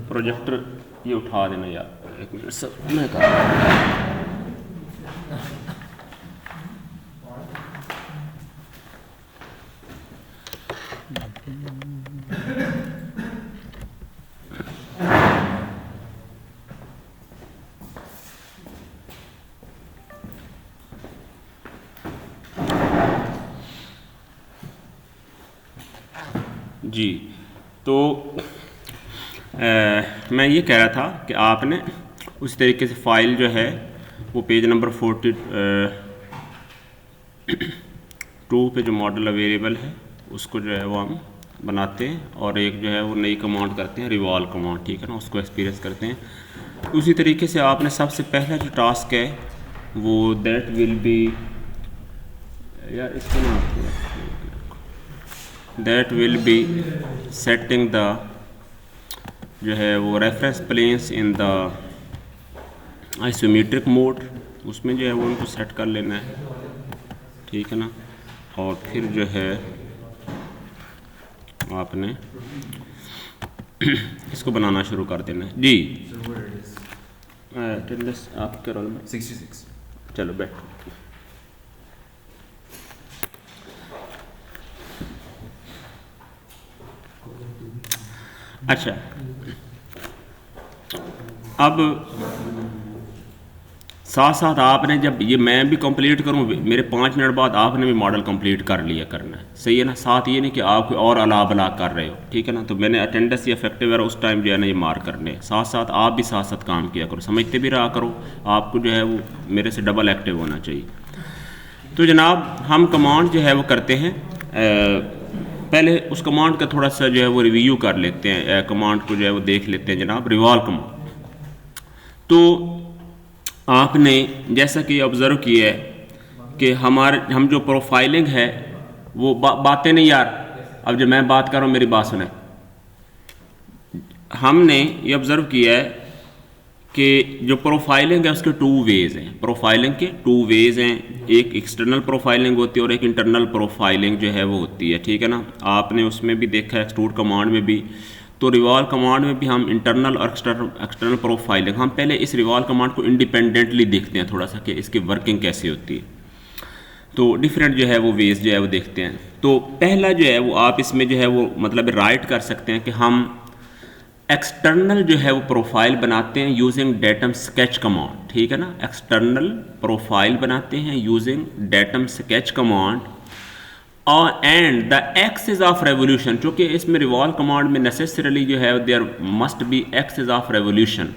Projector ये उठा देना यार, एक मिनट सर मैं कर जी। तो मैं ये कह रहा था कि आपने उस तरीके से फ़ाइल जो है वो पेज नंबर 42 पे जो मॉडल अवेलेबल है उसको जो है वो हम बनाते हैं और एक जो है वो नई कमांड करते हैं, रिवॉल्व कमांड, ठीक है ना, उसको एक्सपीरियंस करते हैं। उसी तरीके से आपने सबसे पहला जो टास्क है वो दैट विल बी, यार इसको ना that will be setting the जो है वो reference planes in the isometric mode, उसमें जो है वो उनको सेट कर लेना है, ठीक है ना। और फिर जो है आपने इसको बनाना शुरू कर देना है जी। आपके रोल में 66। चलो बैठो। अच्छा, अब साथ साथ आपने जब ये मैं भी कंप्लीट करूँ, मेरे 5 मिनट बाद आपने भी मॉडल कंप्लीट कर लिया करना है, सही है ना। साथ ये नहीं कि आप कोई और अला बला कर रहे हो, ठीक है ना। तो मैंने अटेंडेंस या इफेक्टिव है उस टाइम जो है ना ये मार्क करने, साथ साथ आप भी साथ साथ काम किया करो, समझते भी रहा करो, आपको जो है वो मेरे से डबल एक्टिव होना चाहिए। तो जनाब हम कमांड जो है वो करते हैं, पहले उस कमांड का थोड़ा सा जो है वो रिव्यू कर लेते हैं, कमांड को जो है वो देख लेते हैं जनाब। रिवॉल्व कमांड तो आपने जैसा कि ऑब्ज़र्व किया है कि हम जो प्रोफाइलिंग है वो बातें नहीं यार, अब जब मैं बात कर रहा हूँ मेरी बात सुने। हमने ये ऑब्ज़र्व किया है कि जो प्रोफाइलिंग है उसके 2 वेज़ हैं, प्रोफाइलिंग के 2 वेज़ हैं, एक एक्सटर्नल प्रोफाइलिंग होती है और एक इंटरनल प्रोफाइलिंग जो है वो होती है, ठीक है ना। आपने उसमें भी देखा है एक्सट्रूड कमांड में भी, तो रिवॉल्व कमांड में भी हम इंटरनल और एक्सटर्नल प्रोफाइलिंग, हम पहले इस रिवॉल्व कमांड को इंडिपेंडेंटली देखते हैं थोड़ा सा कि इसकी वर्किंग कैसे होती है। तो डिफरेंट जो है वो वेज जो है वो देखते हैं। तो पहला जो है वो आप इसमें जो है वो मतलब राइट कर सकते हैं कि हम एक्सटर्नल जो है वो प्रोफाइल बनाते हैं यूजिंग डेटम स्केच कमांड, ठीक है ना। एक्सटर्नल प्रोफाइल बनाते हैं यूजिंग डेटम स्केच कमांड और and the axis of revolution, चूँकि इसमें रिवॉल्व कमांड में नेसेसरली जो है there must be axis of revolution.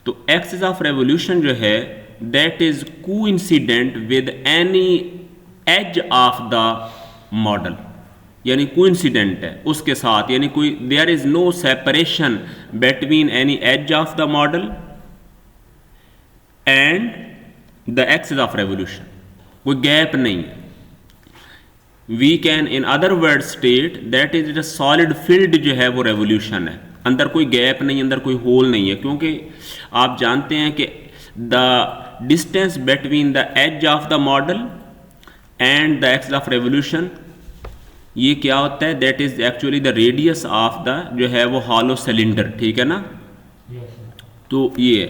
तो एक्सिस ऑफ रेवोल्यूशन जो है that is coincident with any edge of the model, यानी कोइंसिडेंट है उसके साथ, यानी कोई there is no separation between any edge of the model and the axis of revolution, कोई गैप नहीं है। We can in other word state that is a solid field जो है वो रेवोल्यूशन है, अंदर कोई गैप नहीं, अंदर कोई होल नहीं है, क्योंकि आप जानते हैं कि the distance between the edge of the model and the axis of revolution ये क्या होता है, that is actually the radius of the जो है वो हॉलो सिलेंडर, ठीक है ना। तो ये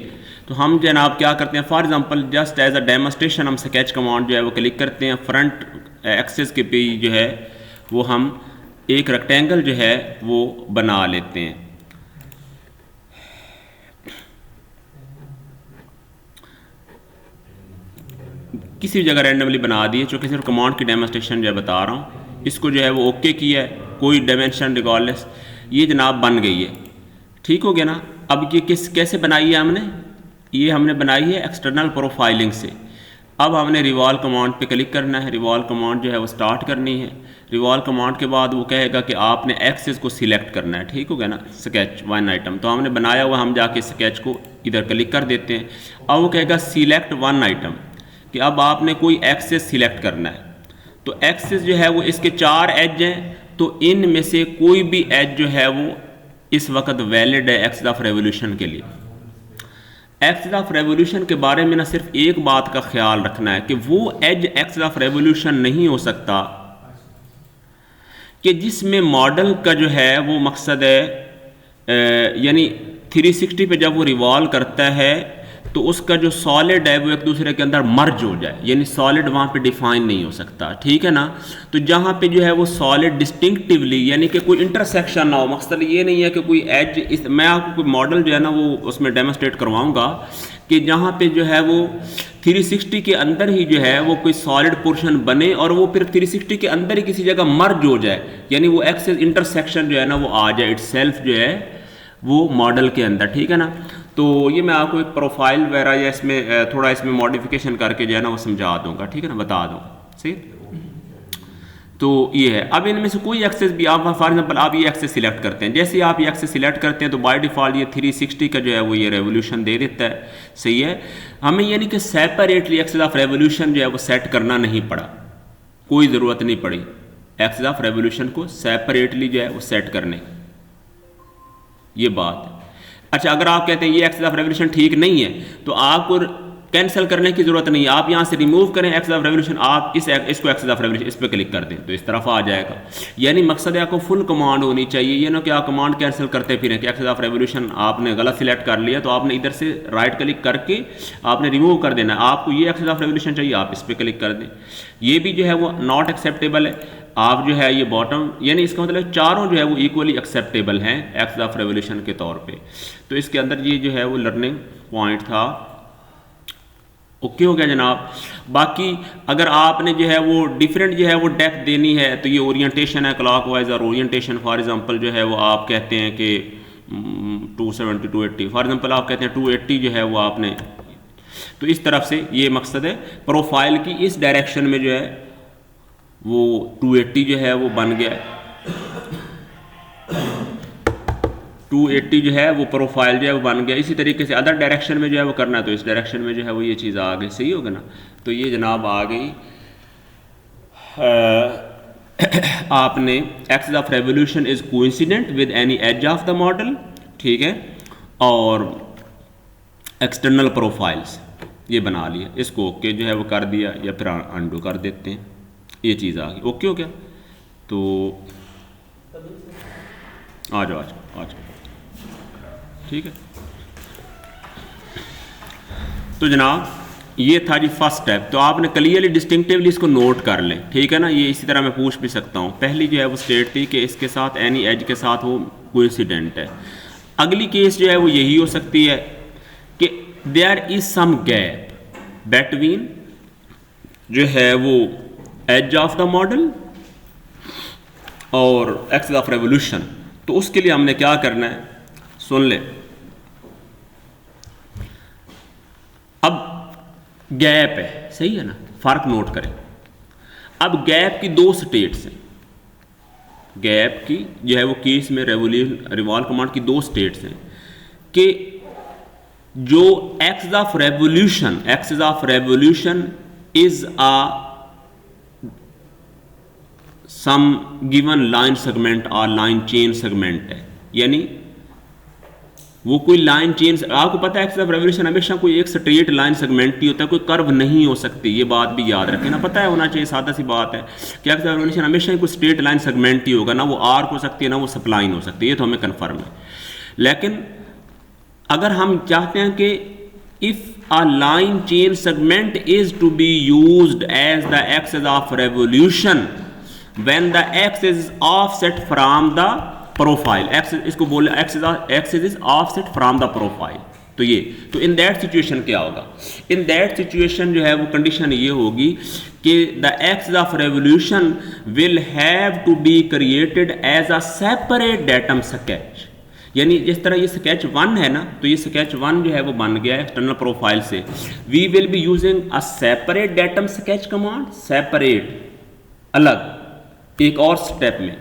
तो हम जनाब क्या करते हैं, for example just as a demonstration हम स्केच कमांड जो है वो क्लिक करते हैं, फ्रंट एक्सिस के पे जो है वो हम एक रेक्टेंगल जो है वो बना लेते हैं। किसी जगह रैंडमली बना दिए, चूँकि सिर्फ कमांड की डेमोस्ट्रेशन जो है बता रहा हूँ, इसको जो है वो ओके किया है, कोई डायमेंशन रिकॉर्डलेस, ये जनाब बन गई है, ठीक हो गया ना। अब ये कैसे बनाई है हमने, ये हमने बनाई है एक्सटर्नल प्रोफाइलिंग से। अब हमने रिवॉल्व कमांड पे क्लिक करना है, रिवॉल्व कमांड जो है वो स्टार्ट करनी है। रिवॉल्व कमांड के बाद वो कहेगा कि आपने एक्सिस को सिलेक्ट करना है, ठीक हो गया ना, स्केच 1 आइटम तो हमने बनाया हुआ, हम जाके स्केच को इधर क्लिक कर देते हैं। अब वो कहेगा सिलेक्ट 1 आइटम, कि अब आपने कोई एक्सिस सिलेक्ट करना है। तो एक्सिस जो है वो इसके 4 एज हैं, तो इनमें से कोई भी एज जो है वो इस वक्त वैलिड है एक्सिस ऑफ रेवोल्यूशन के लिए। एक्सिस ऑफ रेवोल्यूशन के बारे में ना सिर्फ एक बात का ख्याल रखना है कि वो एज एक्सिस ऑफ रेवोल्यूशन नहीं हो सकता कि जिसमें मॉडल का जो है वो मकसद है यानी 360 पे जब वो रिवॉल्व करता है तो उसका जो सॉलिड है वो एक दूसरे के अंदर मर्ज हो जाए, यानी सॉलिड वहाँ पे डिफाइन नहीं हो सकता, ठीक है ना। तो जहाँ पे जो है वो सॉलिड डिस्टिंक्टिवली, यानी कि कोई इंटरसेक्शन ना हो, मकसद ये नहीं है कि कोई एज, मैं आपको कोई मॉडल जो है ना वो उसमें डेमोस्ट्रेट करवाऊँगा कि जहाँ पे जो है वो 360 के अंदर ही जो है वो कोई सॉलिड पोर्शन बने और वो फिर 360 के अंदर ही किसी जगह मर्ज हो जाए, यानी वो एक्सेस इंटरसेक्शन जो है ना वो आ जाए इटसेल्फ जो है वो मॉडल के अंदर, ठीक है ना। तो ये मैं आपको एक प्रोफाइल वगैरह या इसमें थोड़ा इसमें मॉडिफिकेशन करके जो है ना वो समझा दूंगा, ठीक है ना, बता दूँ सही। तो ये है। अब इनमें से कोई एक्सेस भी आप फॉर एग्जांपल आप ये एक्सेस सिलेक्ट करते हैं, जैसे आप ये एक्सेस सिलेक्ट करते हैं तो बाय डिफ़ॉल्ट ये 360 का जो है वो ये रेवोल्यूशन दे देता है, सही है। हमें यानी कि सेपरेटली एक्सेस ऑफ रेवोल्यूशन जो है वो सेट करना नहीं पड़ा, कोई ज़रूरत नहीं पड़ी एक्सेस ऑफ रेवोल्यूशन को सेपरेटली जो है वो सेट करने, ये बात है। अच्छा, अगर आप कहते हैं ये एक्सेस ऑफ रेवोल्यूशन ठीक नहीं है तो आपको कैंसिल करने की जरूरत नहीं है, आप यहाँ से रिमूव करें एक्सेस ऑफ रेवोल्यूशन, आप इसको एक्सेस ऑफ रेवोल्यूशन इस पर क्लिक कर दें तो इस तरफ आ जाएगा। यानी मकसद है आपको फुल कमांड होनी चाहिए, ये ना कि आप कमांड कैंसिल करते फिरें कि एक्सेस ऑफ रेवोल्यूशन आपने गलत सिलेक्ट कर लिया तो आपने इधर से राइट क्लिक करके आपने रिमूव कर देना है, आपको ये एक्सेस ऑफ रेवोल्यूशन चाहिए आप इस पर क्लिक कर दें। ये भी जो है वो नॉट एक्सेप्टेबल है, आप जो है ये बॉटम, यानी इसका मतलब चारों जो है वो इक्वली एक्सेप्टेबल हैं एक्सेस ऑफ रेवोल्यूशन के तौर पे। तो इसके अंदर ये जो है वो लर्निंग पॉइंट था, ओके हो गया जनाब। बाकी अगर आपने जो है वो डिफरेंट जो है वो डेप्थ देनी है तो ये ओरिएंटेशन है क्लॉकवाइज और ओरिएंटेशन, फॉर एग्जांपल जो है वो आप कहते हैं कि 270 280, फॉर एग्जांपल आप कहते हैं 280 जो है वो आपने, तो इस तरफ से ये मकसद है प्रोफाइल की इस डायरेक्शन में जो है वो 280 जो है वो बन गया है, 280 जो है वो प्रोफाइल जो है वो बन गया। इसी तरीके से अदर डायरेक्शन में जो है वो करना है तो इस डायरेक्शन में जो है वो ये चीज़ आ गई, सही होगा ना। तो ये जनाब आ गई आपने axis of revolution is coincident with any edge of the model, ठीक है, और एक्सटर्नल प्रोफाइल्स ये बना लिया, इसको ओके जो है वो कर दिया या फिर अंडू कर देते हैं, ये चीज़ आ गई, ओके हो गया। तो आ जाओ आ जाओ, ठीक है। तो जनाब ये था जी फर्स्ट स्टेप, तो आपने क्लियरली डिस्टिंक्टिवली इसको नोट कर लें, ठीक है ना। ये इसी तरह मैं पूछ भी सकता हूँ, पहली जो है वो स्टेट थी कि इसके साथ एनी एज के साथ वो कोइंसिडेंट है। अगली केस जो है वो यही हो सकती है कि there is some gap between जो है वो एज ऑफ द मॉडल और एक्सेस ऑफ रेवोल्यूशन। तो उसके लिए हमने क्या करना है, सुन ले। अब गैप है, सही है ना, फर्क नोट करें। अब गैप की दो स्टेट्स हैं, गैप की जो है वो केस में रिवॉल्व कमांड की दो स्टेट्स हैं कि जो axis of revolution is a some given line segment और लाइन चेन सेगमेंट है, यानी वो कोई लाइन चेन, आपको पता है एक्सेस ऑफ रेवोल्यूशन हमेशा कोई एक स्ट्रेट लाइन सेगमेंट ही होता है, कोई कर्व नहीं हो सकती, ये बात भी याद रखें ना, पता है होना चाहिए, सादा सी बात है कि एक्सेस ऑफ रेवोल्यूशन हमेशा कोई स्ट्रेट लाइन सेगमेंट ही होगा, ना वो आर्क हो सकती है ना वो सप्लाइन हो सकती है, ये तो हमें कन्फर्म है। लेकिन अगर हम चाहते हैं कि if a line chain segment is to be used as the axis of revolution when the axis is offset from the profile, axis इसको बोले axis is offset from the profile। तो ये तो इन दैट सिचुएशन क्या होगा, in that situation जो है वो कंडीशन ये होगी कि the axis of revolution will have to be created as a separate datum sketch, यानी जिस तरह ये स्केच 1 है ना, तो ये स्केच 1 जो है वो बन गया है एक्सटर्नल प्रोफाइल से। We will be using a separate datum sketch command, separate अलग एक और स्टेप में,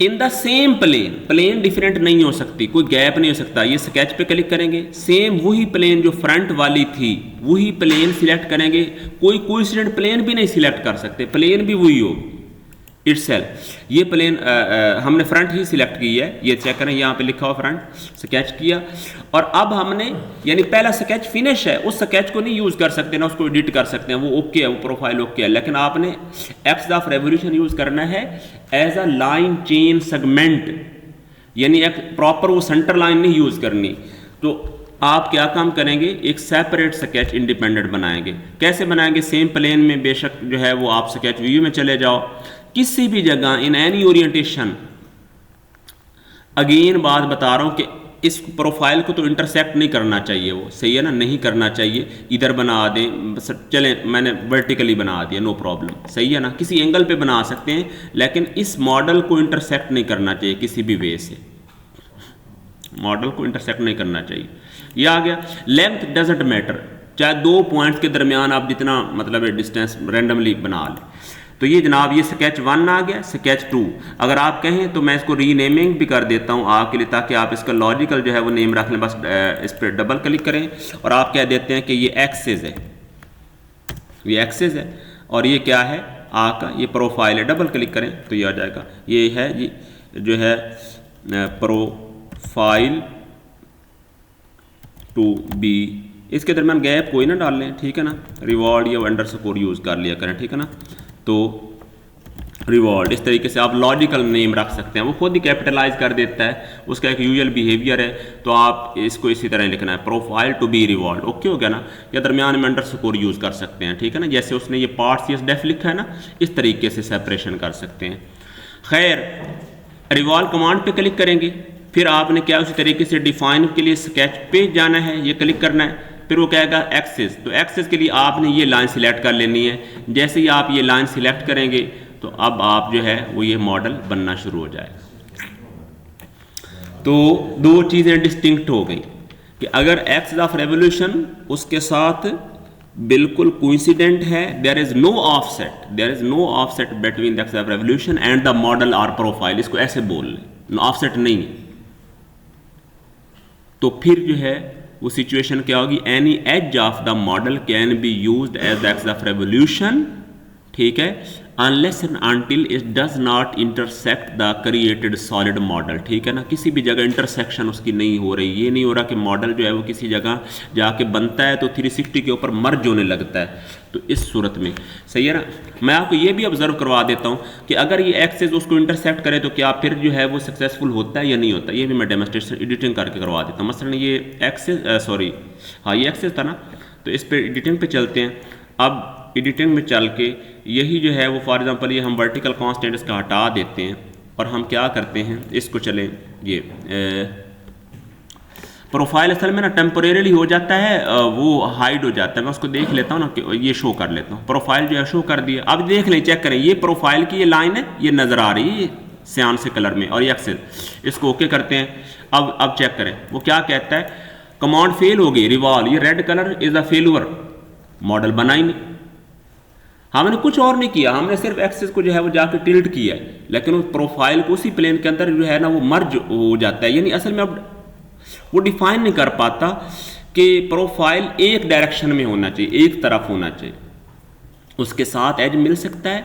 in the same plane different नहीं हो सकती, कोई गैप नहीं हो सकता। ये स्केच पे क्लिक करेंगे, सेम वही प्लेन जो फ्रंट वाली थी वही प्लेन सिलेक्ट करेंगे, कोई कोइंसिडेंट प्लेन भी नहीं सिलेक्ट कर सकते, प्लेन भी वही हो इटसेल्फ। ये प्लेन हमने फ्रंट ही सिलेक्ट की है, ये चेक करें यहाँ पे लिखा हुआ फ्रंट स्केच किया, और अब हमने यानी पहला स्केच फिनिश है, उस स्केच को नहीं यूज़ कर सकते ना उसको एडिट कर सकते हैं, वो ओके है, वो प्रोफाइल ओके है, लेकिन आपने एक्सेस ऑफ रेवोल्यूशन यूज़ करना है as a line chain segment, यानी एक प्रॉपर वो सेंटर लाइन नहीं यूज़ करनी। तो आप क्या काम करेंगे, एक सेपरेट स्केच इंडिपेंडेंट बनाएंगे। कैसे बनाएंगे, सेम प्लेन में बेशक जो है वो आप स्केच व्यू में चले जाओ, किसी भी जगह इन एनी ओरिएंटेशन, अगेन बात बता रहा हूं कि इस प्रोफाइल को तो इंटरसेक्ट नहीं करना चाहिए, वो सही है ना, नहीं करना चाहिए। इधर बना दें, चलें मैंने वर्टिकली बना दिया, नो प्रॉब्लम, सही है ना, किसी एंगल पे बना सकते हैं, लेकिन इस मॉडल को इंटरसेक्ट नहीं करना चाहिए किसी भी वे से, मॉडल को इंटरसेक्ट नहीं करना चाहिए। ये आ गया। लेंथ डजंट मैटर, चाहे दो पॉइंट्स के दरमियान आप जितना मतलब है डिस्टेंस रैंडमली बना लें। तो ये जनाब ये स्केच 1 आ गया। स्केच 2 अगर आप कहें तो मैं इसको रीनेमिंग भी कर देता हूँ आपके लिए, ताकि आप इसका लॉजिकल जो है वो नेम रख लें। बस इस पर डबल क्लिक करें और आप कह देते हैं कि ये एक्सिस है, ये एक्सिस है, और ये क्या है आपका, ये प्रोफाइल है। डबल क्लिक करें तो ये आ जाएगा, ये है जी जो है प्रोफाइल 2B। इसके दरमियान गैप कोई ना डाल लें, ठीक है ना, रिवॉर्ड या अंडरस्कोर यूज़ कर लिया करें, ठीक है ना। तो रिवॉर्ड इस तरीके से आप लॉजिकल नेम रख सकते हैं, वो खुद ही कैपिटलाइज कर देता है, उसका एक यूजुअल बिहेवियर है। तो आप इसको इसी तरह लिखना है, profile to be revolved, okay हो गया ना। या दरमियान में अंडरस्कोर यूज़ कर सकते हैं, ठीक है ना, जैसे उसने ये पार्ट्स ये डेफ लिखा है ना, इस तरीके से सेपरेशन कर सकते हैं। खैर, रिवॉल्व कमांड पे क्लिक करेंगे, फिर आपने क्या उसी तरीके से डिफाइन के लिए स्केच पे जाना है, ये क्लिक करना है, फिर वो कहेगा एक्सिस। तो एक्सिस के लिए आपने ये लाइन सिलेक्ट कर लेनी है। जैसे ही आप ये लाइन सिलेक्ट करेंगे तो अब आप जो है वो ये मॉडल बनना शुरू हो जाएगा। तो दो चीज़ें डिस्टिंक्ट हो गई कि अगर एक्सिस ऑफ रेवोल्यूशन उसके साथ बिल्कुल कोइंसिडेंट है, there is no offset, there is no offset between the axis of revolution and the model और प्रोफाइल, इसको ऐसे बोल लें, ऑफसेट नहीं है, तो फिर जो है वो सिचुएशन क्या होगी, any edge of the model can be used as the axis of revolution, ठीक है, unless and until it does not intersect the created solid model, ठीक है ना। किसी भी जगह इंटरसेक्शन उसकी नहीं हो रही, ये नहीं हो रहा कि मॉडल जो है वो किसी जगह जाके बनता है तो 360 के ऊपर मर्ज होने लगता है। तो इस सूरत में सही है ना। मैं आपको ये भी ऑब्जर्व करवा देता हूँ कि अगर ये एक्सेस उसको इंटरसेक्ट करे तो क्या फिर जो है वो सक्सेसफुल होता है या नहीं होता, ये भी मैं डेमोस्ट्रेशन एडिटिंग करके करवा देता हूँ। मसलन ये एक्सेस सॉरी हाँ ये एक्सेस था ना, तो इस पर एडिटिंग पे चलते हैं। अब एडिटिंग में चल के यही जो है वो फॉर एग्जांपल ये हम वर्टिकल कांस्टेंट इसका हटा देते हैं और हम क्या करते हैं, इसको चलें ये प्रोफाइल असल में ना टेम्पोरेरी हो जाता है, वो हाइड हो जाता है। मैं उसको देख लेता हूँ ना कि ये शो कर लेता हूँ, प्रोफाइल जो है शो कर दिया। अब देख लें, चेक करें, ये प्रोफाइल की ये लाइन है, ये नज़र आ रही है सियान से कलर में, और ये एक्सेस, इसको ओके करते हैं। अब चेक करें वो क्या कहता है, कमांड फेल हो गई, रिवॉल्व, ये red colour is a failure, model बना ही नहीं। हमने कुछ और नहीं किया, हमने सिर्फ एक्सेस को जो है वो जाके टिल्ट किया है, लेकिन उस प्रोफाइल को उसी प्लेन के अंदर जो है ना वो मर्ज हो जाता है। यानी असल में अब वो डिफाइन नहीं कर पाता कि प्रोफाइल एक डायरेक्शन में होना चाहिए, एक तरफ होना चाहिए, उसके साथ एज मिल सकता है,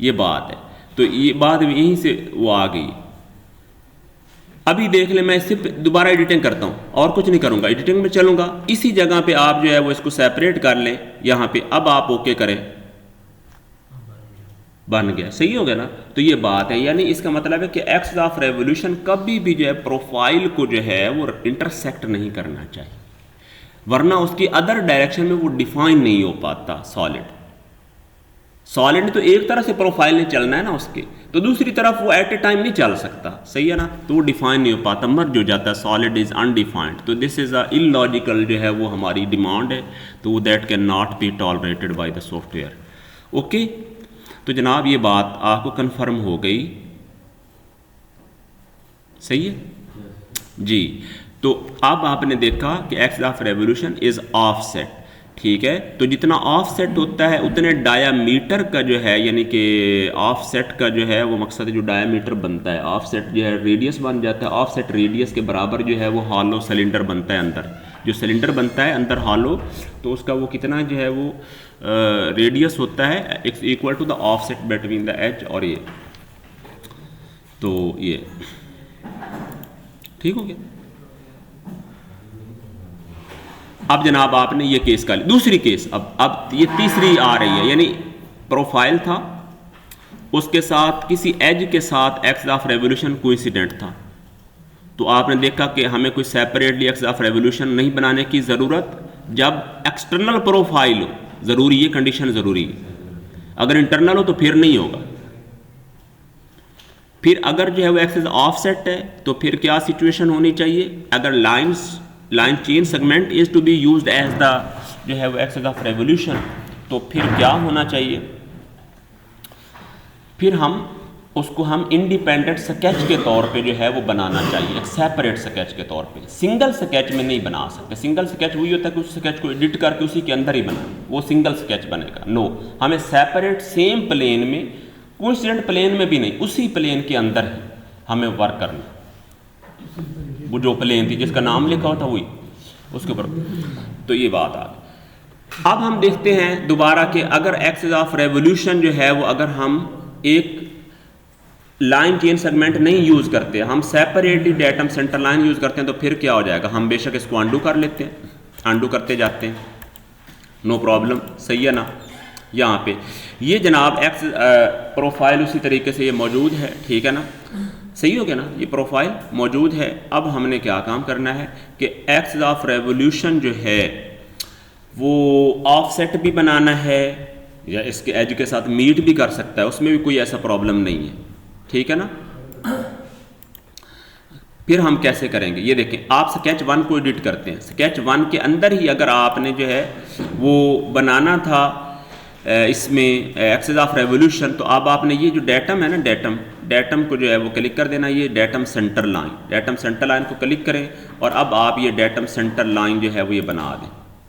ये बात है। तो ये बात यहीं से वो आ गई। अभी देख ले, मैं सिर्फ दोबारा एडिटिंग करता हूँ और कुछ नहीं करूँगा, एडिटिंग में चलूँगा, इसी जगह पे आप जो है वो इसको सेपरेट कर लें यहाँ पे। अब आप ओके करें, बन गया, सही हो गया ना। तो ये बात है, यानी इसका मतलब है कि एक्सिस ऑफ रेवोल्यूशन कभी भी जो है प्रोफाइल को जो है वो इंटरसेक्ट नहीं करना चाहिए, वरना उसकी अदर डायरेक्शन में वो डिफाइन नहीं हो पाता। सॉलिड तो एक तरह से प्रोफाइल ने चलना है ना उसके, तो दूसरी तरफ वो एट ए टाइम नहीं चल सकता, सही है ना। तो वो डिफाइन नहीं हो पाता, मर्ज हो जाता है, सॉलिड इज अनडिफाइंड। तो दिस इज अ इलॉजिकल जो है वो हमारी डिमांड है, तो that can not be tolerated by the software. Okay, तो जनाब ये बात आपको कंफर्म हो गई, सही है जी। तो अब आपने देखा कि axis of revolution is offset, ठीक है। तो जितना ऑफसेट होता है उतने डायामीटर का जो है, यानी कि ऑफसेट का जो है वो मकसद है, जो डायामीटर बनता है, ऑफसेट जो है रेडियस बन जाता है, ऑफसेट रेडियस के बराबर जो है वो हॉलो सिलेंडर बनता है अंदर, जो सिलेंडर बनता है अंदर हॉलो, तो उसका वो कितना जो है वो रेडियस होता है equal to the offset between the edge और ये, तो ये ठीक हो गया। अब जनाब आपने ये केस का लिया, दूसरी केस, अब ये तीसरी आ रही है, यानी प्रोफाइल था, उसके साथ किसी एज के साथ एक्सिस ऑफ रेवोल्यूशन कोइंसिडेंट था, तो आपने देखा कि हमें कोई सेपरेटली एक्सिस ऑफ रेवोल्यूशन नहीं बनाने की ज़रूरत। जब एक्सटर्नल प्रोफाइल हो ज़रूरी, ये कंडीशन ज़रूरी है। अगर इंटरनल हो तो फिर नहीं होगा। फिर अगर जो है वो एक्सिस ऑफसेट है तो फिर क्या सिचुएशन होनी चाहिए? अगर line chain segment is to be used as the जो है वो एक्सिस ऑफ रेवोल्यूशन, तो फिर क्या होना चाहिए? फिर उसको हम इंडिपेंडेंट स्केच के तौर पे जो है वो बनाना चाहिए, एक सेपरेट स्केच के तौर पे। सिंगल स्केच में नहीं बना सकते। सिंगल स्केच वही होता है कि उस स्केच को एडिट करके उसी के अंदर ही बनाए, वो सिंगल स्केच बनेगा। नो, हमें सेपरेट सेम प्लेन में, कोइंसिडेंट प्लेन में भी नहीं, उसी प्लेन के अंदर ही हमें वर्क करना। वो जो प्लेन थी जिसका नाम लिखा होता वही उसके ऊपर। तो ये बात आ गई। अब हम देखते हैं दोबारा कि अगर एक्सिस ऑफ रेवोल्यूशन जो है वो अगर हम एक लाइन चेन सेगमेंट नहीं यूज करते, हम separately datum centre line use करते हैं, तो फिर क्या हो जाएगा? हम बेशक इसको अंडू कर लेते हैं, अंडू करते जाते हैं, नो प्रॉब्लम। सही है ना? यहाँ पे ये जनाब एक्स प्रोफाइल उसी तरीके से ये मौजूद है, ठीक है ना? सही हो गया ना? ये प्रोफाइल मौजूद है। अब हमने क्या काम करना है कि एक्सिस ऑफ रेवोल्यूशन जो है वो ऑफसेट भी बनाना है, या इसके एज के साथ मीट भी कर सकता है, उसमें भी कोई ऐसा प्रॉब्लम नहीं है, ठीक है ना? फिर हम कैसे करेंगे ये देखें। आप स्केच 1 को एडिट करते हैं, स्केच 1 के अंदर ही अगर आपने जो है वो बनाना था इसमें एक्सिस ऑफ रेवोल्यूशन, तो अब आपने ये जो डेटम है ना, डेटम को जो है वो क्लिक कर देना, ये डेटम सेंटर लाइन को क्लिक करें और अब आप ये डेटम सेंटर लाइन जो है वो ये बना दें,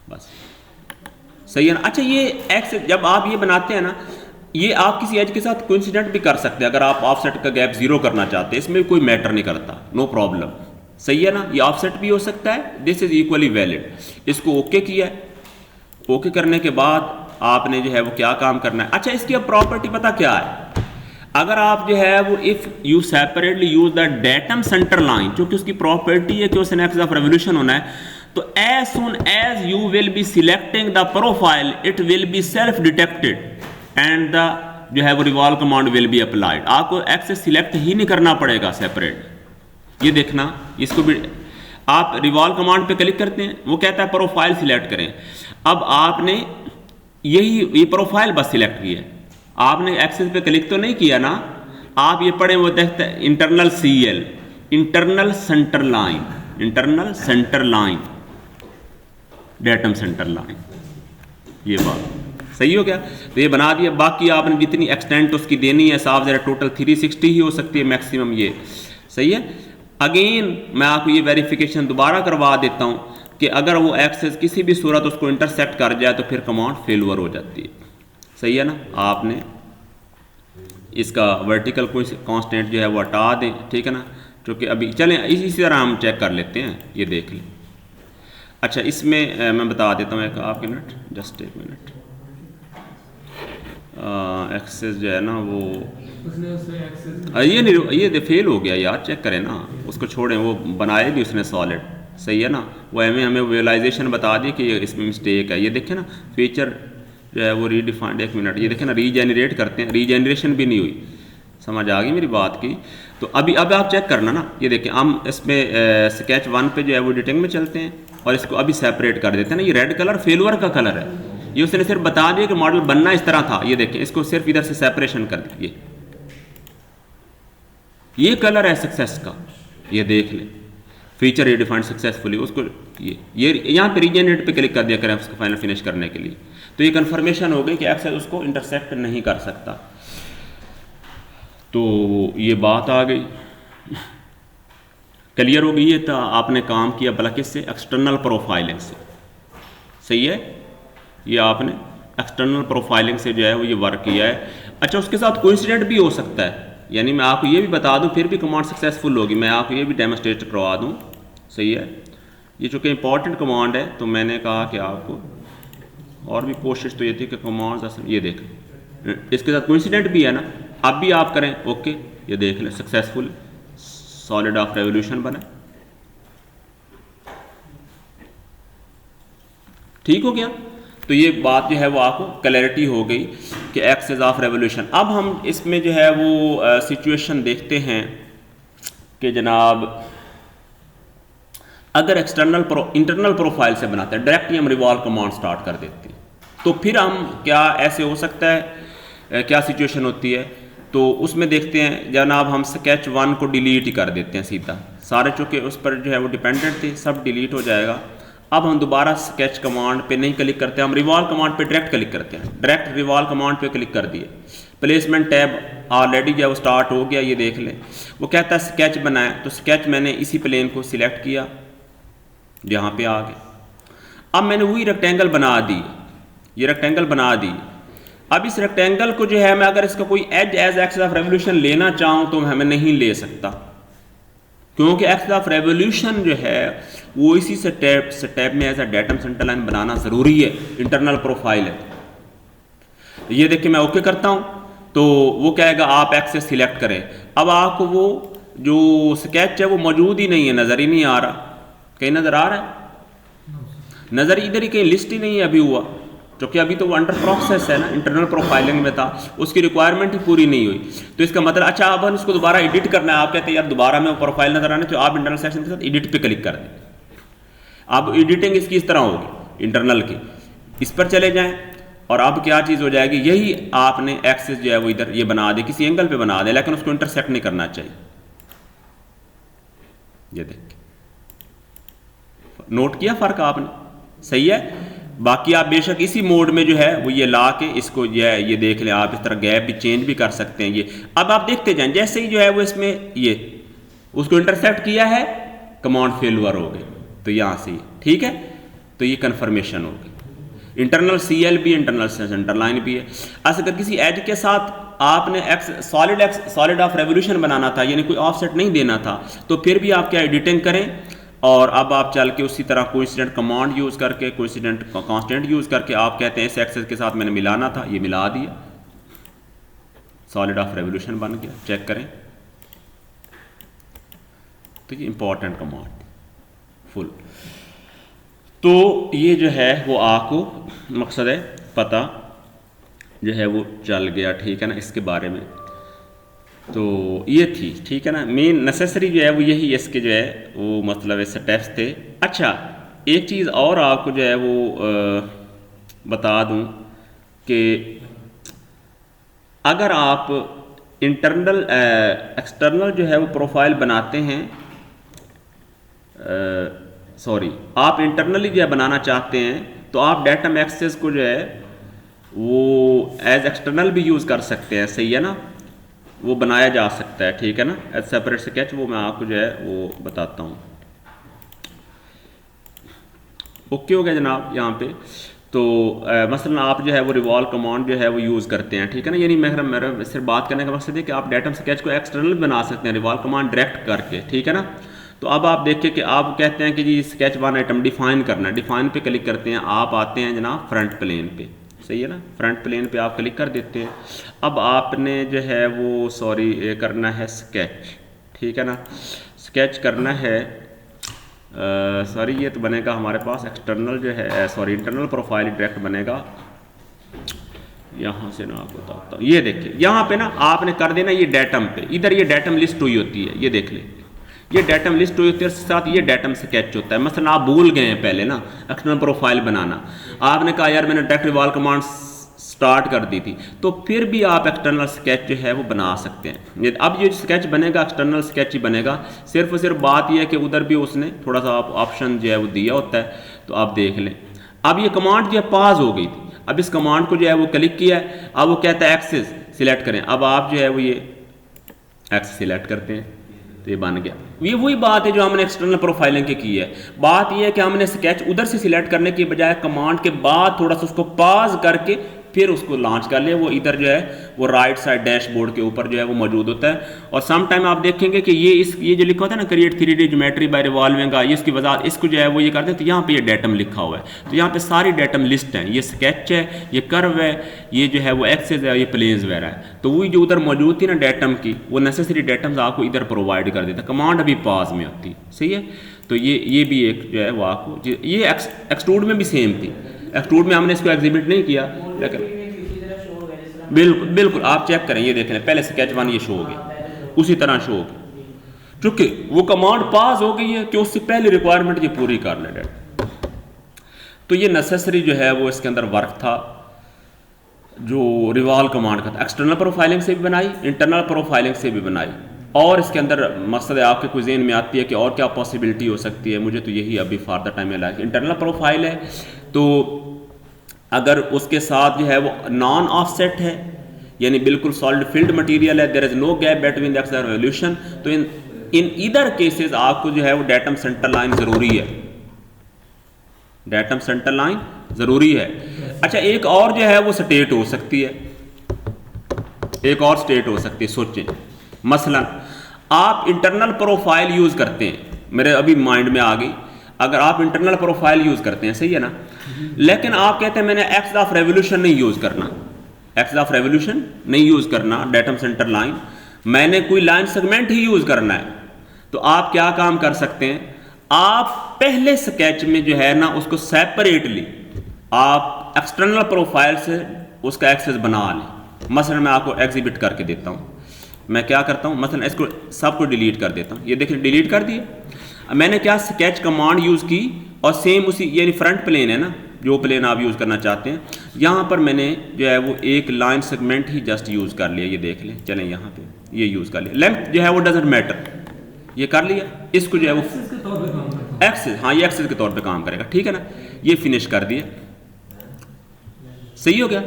बस। सही है ना? अच्छा, ये एक्स जब आप ये बनाते हैं ना, ये आप किसी एज के साथ कोइंसिडेंट भी कर सकते हैं। अगर आप ऑफसेट का गैप 0 करना चाहते हैं, इसमें भी कोई मैटर नहीं करता, नो प्रॉब्लम। सही है ना? ये ऑफसेट भी हो सकता है, दिस इज इक्वली वैलिड। इसको ओके किया है, ओके करने के बाद आपने जो है वो क्या काम करना है? अच्छा, इसकी अब प्रॉपर्टी पता क्या है? अगर आप जो है वो if you separately use the datum centre line, क्योंकि उसकी प्रॉपर्टी है कि उस एक्सिस ऑफ रेवोल्यूशन होना है, तो as soon as you will be selecting the profile it will be self detected and the जो है वो revolve command will be applied. आपको एक्सेस सिलेक्ट ही नहीं करना पड़ेगा सेपरेट। ये देखना, इसको भी आप रिवॉल्व कमांड पे क्लिक करते हैं, वो कहता है प्रोफाइल सिलेक्ट करें। अब आपने ये प्रोफाइल बस सिलेक्ट की है, आपने एक्सेस पे क्लिक तो नहीं किया ना। आप ये पढ़े, वो देखते हैं internal CL, internal centre line, datum centre line. ये बात सही हो गया? तो ये बना दिया। बाकी आपने जितनी एक्सटेंट उसकी देनी है, साफ ज़रा टोटल 360 ही हो सकती है मैक्सिमम। ये सही है। अगेन मैं आपको ये वेरिफिकेशन दोबारा करवा देता हूँ कि अगर वो एक्सेस किसी भी सूरत उसको इंटरसेक्ट कर जाए तो फिर कमांड फेलवर हो जाती है। सही है ना? आपने इसका वर्टिकल कोई कांस्टेंट जो है वो हटा दें, ठीक है ना? क्योंकि अभी चलें इसी तरह हम चेक कर लेते हैं, ये देख लें। अच्छा, इसमें मैं बता देता हूँ एक आपके मिनट, जस्ट एक मिनट। एक्सेस जो है ना वो ये फेल हो गया यार, चेक करें ना, उसको छोड़ें, वो बनाए नहीं उसने सॉलिड। सही है ना? वो हमें विजुअलाइजेशन बता दी कि इसमें मिस्टेक है। ये देखें ना, फीचर जो है वो रीडिफाइंड, एक मिनट, ये देखें ना, रीजेनरेट करते हैं, रीजेनरेशन भी नहीं हुई। समझ आ गई मेरी बात की? तो अब आप चेक करना ना, ये देखें हम इसमें स्केच 1 पे जो है वो एडिटिंग में चलते हैं और इसको अभी सेपरेट कर देते हैं ना। ये रेड कलर फेलवर का कलर है, ये उसने सिर्फ बता दिया कि मॉडल बनना इस तरह था। ये देखें, इसको सिर्फ इधर से सेपरेशन कर दिए, ये कलर है सक्सेस का। ये देख लें, फीचर रीडिफाइंड सक्सेसफुली, उसको ये यहाँ पे रीजेनरेट पे क्लिक कर दिया करें उसको फाइनल फिनिश करने के लिए। तो ये कंफर्मेशन हो गई कि एक्सेस उसको इंटरसेक्ट नहीं कर सकता। तो ये बात आ गई, क्लियर हो गई। ये तो आपने काम किया भला किससे? एक्सटर्नल प्रोफाइलिंग से। सही है? ये आपने एक्सटर्नल प्रोफाइलिंग से जो है वो ये वर्क किया है। अच्छा, उसके साथ कोइंसिडेंट भी हो सकता है, यानी मैं आपको ये भी बता दूं, फिर भी कमांड सक्सेसफुल होगी। मैं आपको ये भी डेमोस्ट्रेट करवा दूं। सही है? ये चूँकि इंपॉर्टेंट कमांड है तो मैंने कहा कि आपको, और भी कोशिश तो ये थी कि कमांड असल, ये देख इसके साथ कोइंसिडेंट भी है ना। अब भी आप करें ओके, ये देख लें सक्सेसफुल सॉलिड ऑफ रेवोल्यूशन बना। ठीक हो गया? तो ये बात जो है वो आपको क्लैरिटी हो गई कि एक्सेस ऑफ रेवोल्यूशन। अब हम इसमें जो है वो सिचुएशन देखते हैं कि जनाब अगर इंटरनल प्रोफाइल से बनाते हैं, डायरेक्ट ही हम रिवॉल्व कमांड स्टार्ट कर देते हैं, तो फिर हम क्या ऐसे हो सकता है, क्या सिचुएशन होती है, तो उसमें देखते हैं जनाब हम स्केच 1 को डिलीट ही कर देते हैं सीधा, सारे चूँकि उस पर जो है वो डिपेंडेंट थे, सब डिलीट हो जाएगा। अब हम दोबारा स्केच कमांड पे नहीं क्लिक करते, हम रिवॉल्व कमांड पे डायरेक्ट क्लिक करते हैं, डायरेक्ट रिवॉल्व कमांड पे क्लिक कर दिए, प्लेसमेंट टैब ऑलरेडी जो वो स्टार्ट हो गया, ये देख लें। वो कहता है स्केच बनाए, तो स्केच मैंने इसी प्लेन को सिलेक्ट किया, यहाँ पे आ गए। अब मैंने वही रेक्टेंगल बना दी, ये रेक्टेंगल बना दी। अब इस रेक्टेंगल को जो है मैं अगर इसका कोई एज एक्सिस ऑफ रेवोल्यूशन लेना चाहूँ तो हमें नहीं ले सकता, क्योंकि एक्सिस ऑफ रेवोल्यूशन जो है वो इसी स्टेप में as a datum centre line बनाना ज़रूरी है, इंटरनल प्रोफाइल है। ये देखिए मैं ओके करता हूँ तो वो कहेगा आप एक्सेस सिलेक्ट करें। अब आपको वो जो स्केच है वो मौजूद ही नहीं है, नज़र ही नहीं आ रहा। कहीं नज़र आ रहा है? नज़र इधर ही कहीं लिस्ट ही नहीं है अभी हुआ, क्योंकि अभी तो वो अंडर प्रोसेस है ना, इंटरनल प्रोफाइलिंग में था, उसकी रिक्वायरमेंट ही पूरी नहीं हुई। तो इसका मतलब अच्छा अब हम इसको दोबारा एडिट करना है, आप कहते हैं यार दोबारा में प्रोफाइल नज़र आने, तो आप इंटरनल सेक्शन के साथ एडिट पे क्लिक कर दें। अब एडिटिंग इसकी इस तरह होगी इंटरनल की, इस पर चले जाएं और अब क्या चीज़ हो जाएगी, यही आपने एक्सेस जो है वो इधर ये बना दे, किसी एंगल पे बना दे, लेकिन उसको इंटरसेक्ट नहीं करना चाहिए। ये देखिए नोट किया फ़र्क आपने, सही है। बाकी आप बेशक इसी मोड में जो है वो ये ला के इसको ये देख लें, आप इस तरह गैप भी चेंज भी कर सकते हैं। ये अब आप देखते जाएं, जैसे ही जो है वो इसमें ये उसको इंटरसेक्ट किया है, कमांड फेलुअर हो गए, तो यहाँ से ठीक है, तो ये कन्फर्मेशन हो गई। इंटरनल CL भी, इंटरनल सेंटर लाइन भी है। अगर किसी एज के साथ आपने सॉलिड ऑफ रेवोल्यूशन बनाना था, यानी कोई ऑफसेट नहीं देना था, तो फिर भी आप क्या एडिटिंग करें, और अब आप चल के उसी तरह कोइंसिडेंट कमांड यूज़ करके, कोइंसिडेंट कांस्टेंट यूज़ करके आप कहते हैं इस एक्सेस के साथ मैंने मिलाना था, ये मिला दिया, सॉलिड ऑफ रेवोल्यूशन बन गया। चेक करें तो ये इंपॉर्टेंट कमांड फुल। तो ये जो है वो आपको मकसद है पता जो है वो चल गया, ठीक है ना, इसके बारे में। तो ये थी, ठीक है ना, मेन नेसेसरी जो है वो यही इसके जो है वो मतलब स्टेप्स थे। अच्छा एक चीज़ और आपको जो है वो बता दूं कि अगर आप एक्सटर्नल जो है वो प्रोफाइल बनाते हैं, आप इंटरनली जो है बनाना चाहते हैं, तो आप डेटम एक्सेस को जो है वो एज एक्सटर्नल भी यूज़ कर सकते हैं, सही है ना, वो बनाया जा सकता है, ठीक है ना, एज सेपरेट स्केच। वो मैं आपको जो है वो बताता हूँ। ओके हो गया जनाब यहाँ पे। तो मसलन आप जो है वो रिवॉल्व कमांड जो है वो यूज़ करते हैं, ठीक है ना, यानी मेरा सिर्फ बात करने का मकसद है कि आप डेटम स्केच को एक्सटर्नल बना सकते हैं रिवॉल्व कमांड डायरेक्ट करके, ठीक है ना। तो अब आप देखिए कि आप कहते हैं कि जी स्केच 1 आइटम डिफाइन करना है, डिफाइन पे क्लिक करते हैं, आप आते हैं जनाब फ्रंट प्लेन पे, सही है ना, फ्रंट प्लेन पे आप क्लिक कर देते हैं। अब आपने जो है वो ये करना है स्केच, ठीक है ना, स्केच करना है, ये तो बनेगा हमारे पास एक्सटर्नल जो है, इंटरनल प्रोफाइल डायरेक्ट बनेगा। यहाँ से ना आपको बताता हूँ, ये देखिए यहाँ पे ना आपने कर देना ये डेटम पे, इधर ये डेटम लिस्ट हुई होती है, ये देख लें, ये डेटम लिस्ट हुई होती है, साथ ये डेटम स्केच होता है। मसलन आप भूल गए हैं पहले ना एक्सटर्नल प्रोफाइल बनाना, आपने कहा यार मैंने डायरेक्ट रिवॉल्व कमांड स्टार्ट कर दी थी, तो फिर भी आप एक्सटर्नल स्केच जो है वो बना सकते हैं। अब ये स्केच बनेगा एक्सटर्नल स्केच ही बनेगा, सिर्फ और सिर्फ बात यह है कि उधर भी उसने थोड़ा सा ऑप्शन जो है वो दिया होता है, तो आप देख लें। अब ये कमांड जो है पास हो गई थी, अब इस कमांड को जो है वो क्लिक किया है, अब वो कहता है एक्सेस सिलेक्ट करें, अब आप जो है वो ये एक्सेस सिलेक्ट करते हैं, तो ये बन गया। ये वही बात है जो हमने एक्सटर्नल प्रोफाइलिंग की है। बात ये है कि हमने स्केच उधर से सिलेक्ट करने की बजाय कमांड के बाद थोड़ा सा उसको पॉज करके फिर उसको लॉन्च कर ले, वो इधर जो है वो राइट साइड डैशबोर्ड के ऊपर जो है वो मौजूद होता है। और सम टाइम आप देखेंगे कि ये जो लिखा होता है ना, create 3D geometry bye revolving, ये इसकी वजह इसको जो है वो ये करते हैं, तो यहाँ पे ये डेटम लिखा हुआ है, तो यहाँ पे सारी डेटम लिस्ट है, ये स्केच है, ये कर्व है, ये जो है वो एक्सेस है, ये प्लेन्स वगैरह है। तो वही जो उधर मौजूद थी ना डेटम की, वो नेसेसरी डेटम्स आपको इधर प्रोवाइड कर देता, कमांड अभी पास में होती है, सही है। तो ये भी एक जो है वो आपको, ये एक्सट्रूड में भी सेम थी, एक्सट्रूड में हमने इसको एग्जिबिट नहीं किया, लेकिन बिल्कुल आप चेक करें, ये देख लें, पहले स्केच 1 ये शो हो गया, उसी तरह शो हो गया, चूंकि वो कमांड पास हो गई है कि उससे पहले रिक्वायरमेंट ये पूरी कर ले डैड। तो ये नेसेसरी जो है वो इसके अंदर वर्क था जो रिवॉल्व कमांड का था। एक्सटर्नल प्रोफाइलिंग से भी बनाई, इंटरनल प्रोफाइलिंग से भी बनाई, और इसके अंदर मकसद है आपके कुछ ज़हन में आती है कि और क्या पॉसिबिलिटी हो सकती है। मुझे तो यही अभी फॉर द टाइम मिला है। इंटरनल प्रोफाइल है तो अगर उसके साथ जो है वो नॉन ऑफसेट है, यानी बिल्कुल सॉलिड फील्ड मटेरियल है, there is no gap between the axis और रेवोल्यूशन, तो इन इधर केसेस आपको जो है वो डेटम सेंटर लाइन ज़रूरी है, डेटम सेंटर लाइन ज़रूरी है। अच्छा, एक और जो है वो स्टेट हो सकती है, एक और स्टेट हो सकती है। सोचें मसलन आप इंटरनल प्रोफाइल यूज़ करते हैं, मेरे अभी माइंड में आ गई, अगर आप इंटरनल प्रोफाइल यूज़ करते हैं, सही है ना, लेकिन आप कहते हैं मैंने एक्स ऑफ रेवोल्यूशन नहीं यूज़ करना, एक्स ऑफ रेवोल्यूशन नहीं यूज़ करना, डेटम सेंटर लाइन, मैंने कोई लाइन सेगमेंट ही यूज़ करना है, तो आप क्या काम कर सकते हैं, आप पहले स्केच में जो है ना उसको सेपरेटली आप एक्सटर्नल प्रोफाइल से उसका एक्सेस बना लें। मसलन मैं आपको एग्जिबिट करके देता हूँ, मैं क्या करता हूँ, मसलन इसको सबको डिलीट कर देता हूँ, ये देखिए डिलीट कर दिए। मैंने क्या स्केच कमांड यूज़ की और सेम उसी यानी फ्रंट प्लेन है ना, जो प्लेन आप यूज़ करना चाहते हैं, यहाँ पर मैंने जो है वो एक लाइन सेगमेंट ही जस्ट यूज़ कर लिया, ये देख लें, चलें यहाँ पे ये यूज़ कर लिया, लेंथ जो है वो डजेंट मैटर, ये कर लिया, इसको जो है वो एक्सेस, हाँ ये एक्सेस के तौर पे काम करेगा, ठीक है ना, ये फिनिश कर दिया, सही हो गया।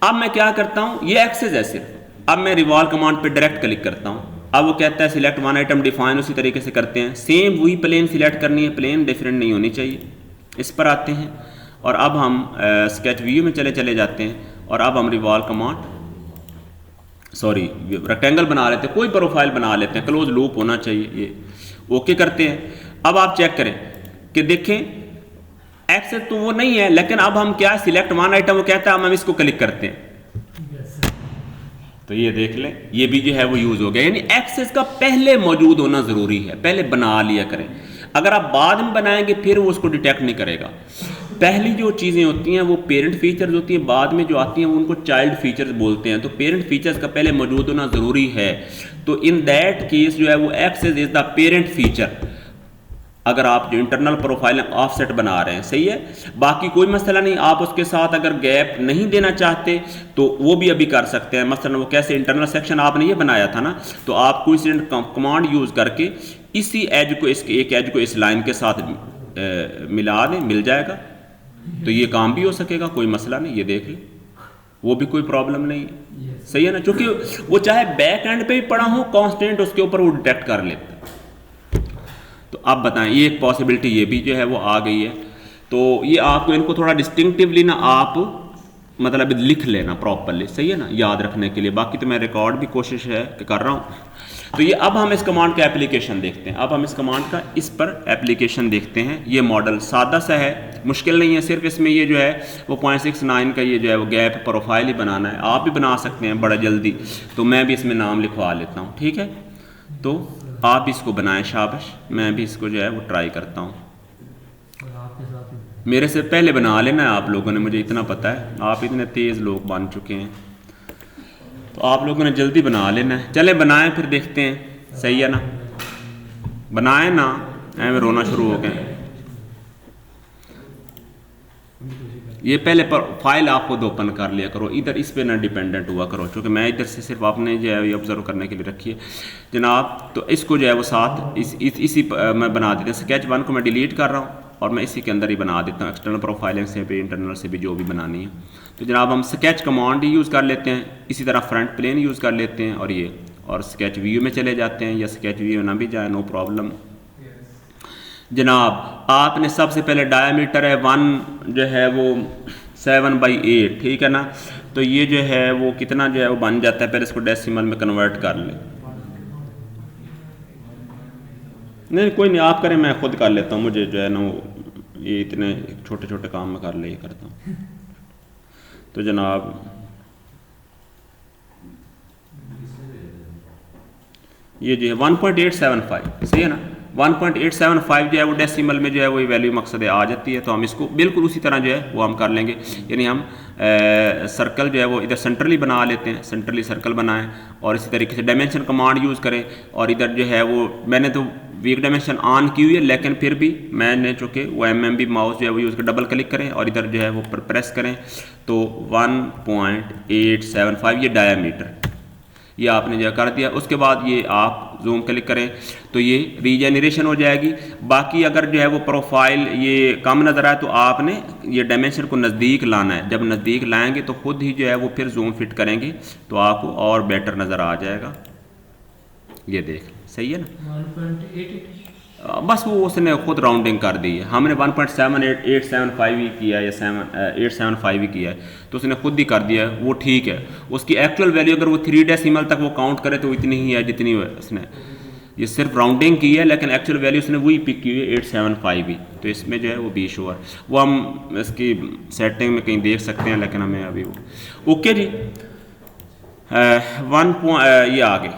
अब मैं क्या करता हूँ, ये एक्सेस है सिर्फ, अब मैं रिवॉल्व कमांड पे डायरेक्ट क्लिक करता हूँ, अब वो कहता है सिलेक्ट वन आइटम डिफाइन, उसी तरीके से करते हैं, सेम वही प्लेन सिलेक्ट करनी है, प्लेन डिफरेंट नहीं होनी चाहिए, इस पर आते हैं और अब हम स्केच व्यू में चले जाते हैं और अब हम रिवॉल्व कमांड सॉरी रेक्टेंगल बना लेते हैं, कोई प्रोफाइल बना लेते हैं, क्लोज लूप होना चाहिए, ये ओके करते हैं। अब आप चेक करें कि देखें एक्सेस तो वो नहीं है, लेकिन अब हम क्या सिलेक्ट वन आइटम, वो कहता है हम इसको क्लिक करते हैं, तो ये देख लें ये भी जो है वो यूज हो गया। यानी एक्सेस का पहले मौजूद होना जरूरी है, पहले बना लिया करें, अगर आप बाद में बनाएंगे फिर वो उसको डिटेक्ट नहीं करेगा। पहली जो चीज़ें होती हैं वो पेरेंट फीचर्स होती हैं, बाद में जो आती हैं वो उनको चाइल्ड फीचर्स बोलते हैं, तो पेरेंट फीचर्स का पहले मौजूद होना ज़रूरी है। तो इन दैट केस जो है वो axis is the parent feature, अगर आप जो इंटरनल प्रोफाइल ऑफसेट बना रहे हैं, सही है, बाकी कोई मसला नहीं। आप उसके साथ अगर गैप नहीं देना चाहते तो वो भी अभी कर सकते हैं। मसलन वो कैसे, इंटरनल सेक्शन आपने ये बनाया था ना, तो आप कोई कमांड यूज़ करके इसी एज को, इसके एक एज को इस लाइन के साथ मिला दें, मिल जाएगा, तो ये काम भी हो सकेगा, कोई मसला नहीं, ये देख लें, वो भी कोई प्रॉब्लम नहीं है, सही है ना, क्योंकि वो चाहे बैक एंड पे भी पड़ा हो कांस्टेंट, उसके ऊपर वो डिटेक्ट कर लेता है। तो आप बताएं, ये एक पॉसिबिलिटी ये भी जो है वो आ गई है। तो ये आपको इनको थोड़ा डिस्टिंक्टिवली ना आप मतलब लिख लेना प्रॉपरली, सही है ना, याद रखने के लिए। बाकी तो मैं रिकॉर्ड भी कोशिश है कि कर रहा हूँ। तो ये अब हम इस कमांड का एप्लीकेशन देखते हैं, अब हम इस कमांड का इस पर एप्लीकेशन देखते हैं। ये मॉडल सादा सा है, मुश्किल नहीं है, सिर्फ इसमें ये जो है वो 0.69 का ये जो है वो गैप प्रोफाइल ही बनाना है। आप भी बना सकते हैं बड़ा जल्दी, तो मैं भी इसमें नाम लिखवा लेता हूँ, ठीक है। तो आप इसको बनाएं, शाबाश, मैं भी इसको जो है वो ट्राई करता हूँ। मेरे से पहले बना लेना है आप लोगों ने, मुझे इतना पता है, आप इतने तेज़ लोग बन चुके हैं, तो आप लोगों ने जल्दी बना लेना है। चले बनाएं फिर देखते हैं, सही है ना, बनाएं ना, ऐਵੇਂ रोना शुरू हो गए। ये पहले पर फाइल आप खुद ओपन कर लिया करो, इधर इस पे ना डिपेंडेंट हुआ करो, क्योंकि मैं इधर से सिर्फ आपने जो है ये ऑब्जर्व करने के लिए रखी है जनाब। तो इसको जो है वो साथ इसी मैं बना देता हूँ। स्केच वन को मैं डिलीट कर रहा हूँ और मैं इसी के अंदर ही बना देता हूँ, एक्सटर्नल प्रोफाइलिंग से भी इंटरनल से भी जो भी बनानी है। तो जनाब हम स्केच कमांड ही यूज़ कर लेते हैं, इसी तरह फ्रंट प्लेन यूज़ कर लेते हैं और ये, और स्केच व्यू में चले जाते हैं, या स्केच व्यू ना भी जाए नो प्रॉब्लम। जनाब आपने सबसे पहले डायमीटर है 1 जो है वो 7/8, ठीक है ना, तो ये जो है वो कितना जो है वो बन जाता है, पहले इसको डेसिमल में कन्वर्ट कर ले। नहीं कोई नहीं, आप करें, मैं खुद कर लेता हूँ, मुझे जो है ना ये इतने छोटे छोटे काम में कर ले करता हूँ। तो जनाब ये जो है 1.875, सही है ना, 1.875 जो है वो डेसिमल में जो है वो वैल्यू मकसद आ जाती है, तो हम इसको बिल्कुल उसी तरह जो है वो हम कर लेंगे। यानी हम सर्कल जो है वो इधर सेंट्रली बना लेते हैं, सेंट्रली सर्कल बनाएं, और इसी तरीके से डायमेंशन कमांड यूज़ करें, और इधर जो है वो मैंने तो वीक डायमेंशन ऑन की हुई है, लेकिन फिर भी मैंने चूँकि वो MMB माउस जो है वो यूज़ कर डबल क्लिक करें और इधर जो है वो प्रेस करें, तो 1.875 ये डायामीटर ये आपने जो कर दिया। उसके बाद ये आप जूम क्लिक करें तो ये रीजेनरेशन हो जाएगी। बाकी अगर जो है वो प्रोफाइल ये कम नज़र आए तो आपने ये डायमेंशन को नज़दीक लाना है, जब नज़दीक लाएंगे तो खुद ही जो है वो फिर जूम फिट करेंगे तो आपको और बेटर नज़र आ जाएगा। ये देख सही है ना, 1.88 बस वो उसने खुद राउंडिंग कर दी है, हमने 1.7875 ही किया या 875 ही किया है, तो उसने खुद ही कर दिया है, वो ठीक है। उसकी एक्चुअल वैल्यू अगर वो 3 डेसिमल तक वो काउंट करे तो इतनी ही है जितनी उसने ये सिर्फ राउंडिंग की है, लेकिन एक्चुअल वैल्यू उसने वही पिक की हुई है 875 ही, तो इसमें जो है वो 20 हुआ। वो हम इसकी सेटिंग में कहीं देख सकते हैं, लेकिन हमें अभी वो ओके जी। ये आ गए।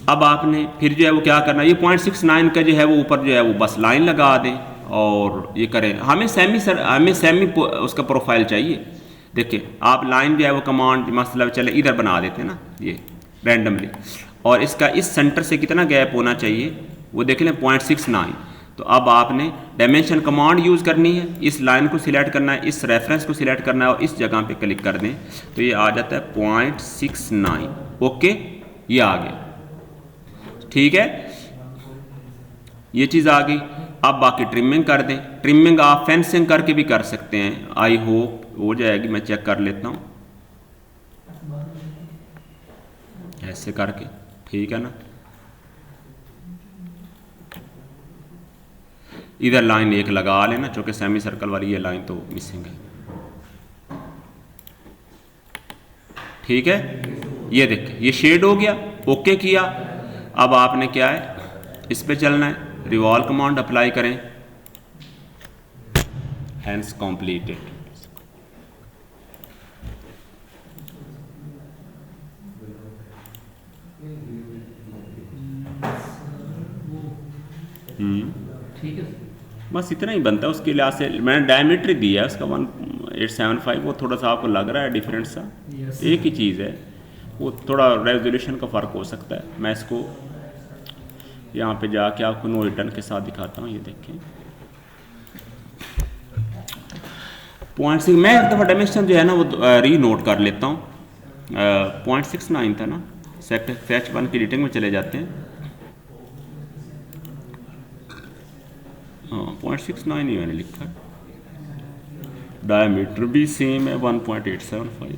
अब आपने फिर जो है वो क्या करना है, ये 0.69 का जो है वो ऊपर जो है वो बस लाइन लगा दें और ये करें। हमें सेमी उसका प्रोफाइल चाहिए। देखिए आप लाइन जो है वो कमांड मतलब चले इधर बना देते हैं ना ये रैंडमली, और इसका इस सेंटर से कितना गैप होना चाहिए वो देख लें 0.69। तो अब आपने डायमेंशन कमांड यूज़ करनी है, इस लाइन को सिलेक्ट करना है, इस रेफरेंस को सिलेक्ट करना है और इस जगह पे क्लिक कर दें तो ये आ जाता है 0.69। ओके ये आ गया, ठीक है ये चीज़ आ गई। अब बाकी ट्रिमिंग कर दें। ट्रिमिंग आप फेंसिंग करके भी कर सकते हैं, आई होप हो जाएगी, मैं चेक कर लेता हूँ ऐसे करके, ठीक है ना। इधर लाइन एक लगा लेना, चूँकि सेमी सर्कल वाली ये लाइन तो मिसिंग है, ठीक है। ये देख ये शेड हो गया, ओके किया। अब आपने क्या है इस पे चलना है, रिवॉल्व कमांड अप्लाई करें, हैंड्स कंप्लीटेड। ठीक है, बस इतना ही बनता है। उसके लिहाज से मैंने डायमीटर दिया है उसका 1.875, वो थोड़ा सा आपको लग रहा है डिफरेंट सा, एक ही चीज़ है, वो थोड़ा रेजोल्यूशन का फ़र्क हो सकता है। मैं इसको यहाँ पे जाके आपको नो रिटर्न के साथ दिखाता हूँ, ये देखें 0.6। मैं एक दफ़ा डायमेंशन जो है ना वो री नोट कर लेता हूँ। 0.69 था ना, सेक्टर फैच 1 की एडिटिंग में चले जाते हैं। हाँ 0.69 ही मैंने लिखा है, डायमीटर भी सेम है 1.875।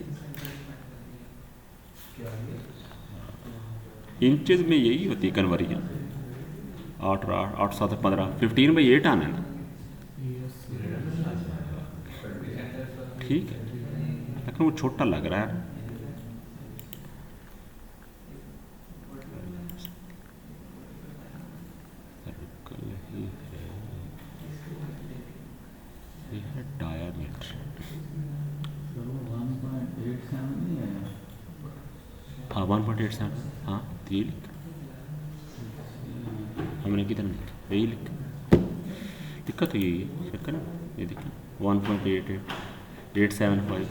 इंचेस में यही होती है कन्वर्जन, 8 7 15 15/8 आना है ना, ठीक है, लेकिन वो छोटा लग रहा है। हाँ 1.87, हाँ ये लिख हमने कितना लिखा, यही लिखा तो यही है, चेक करें ये देखिए 1.875।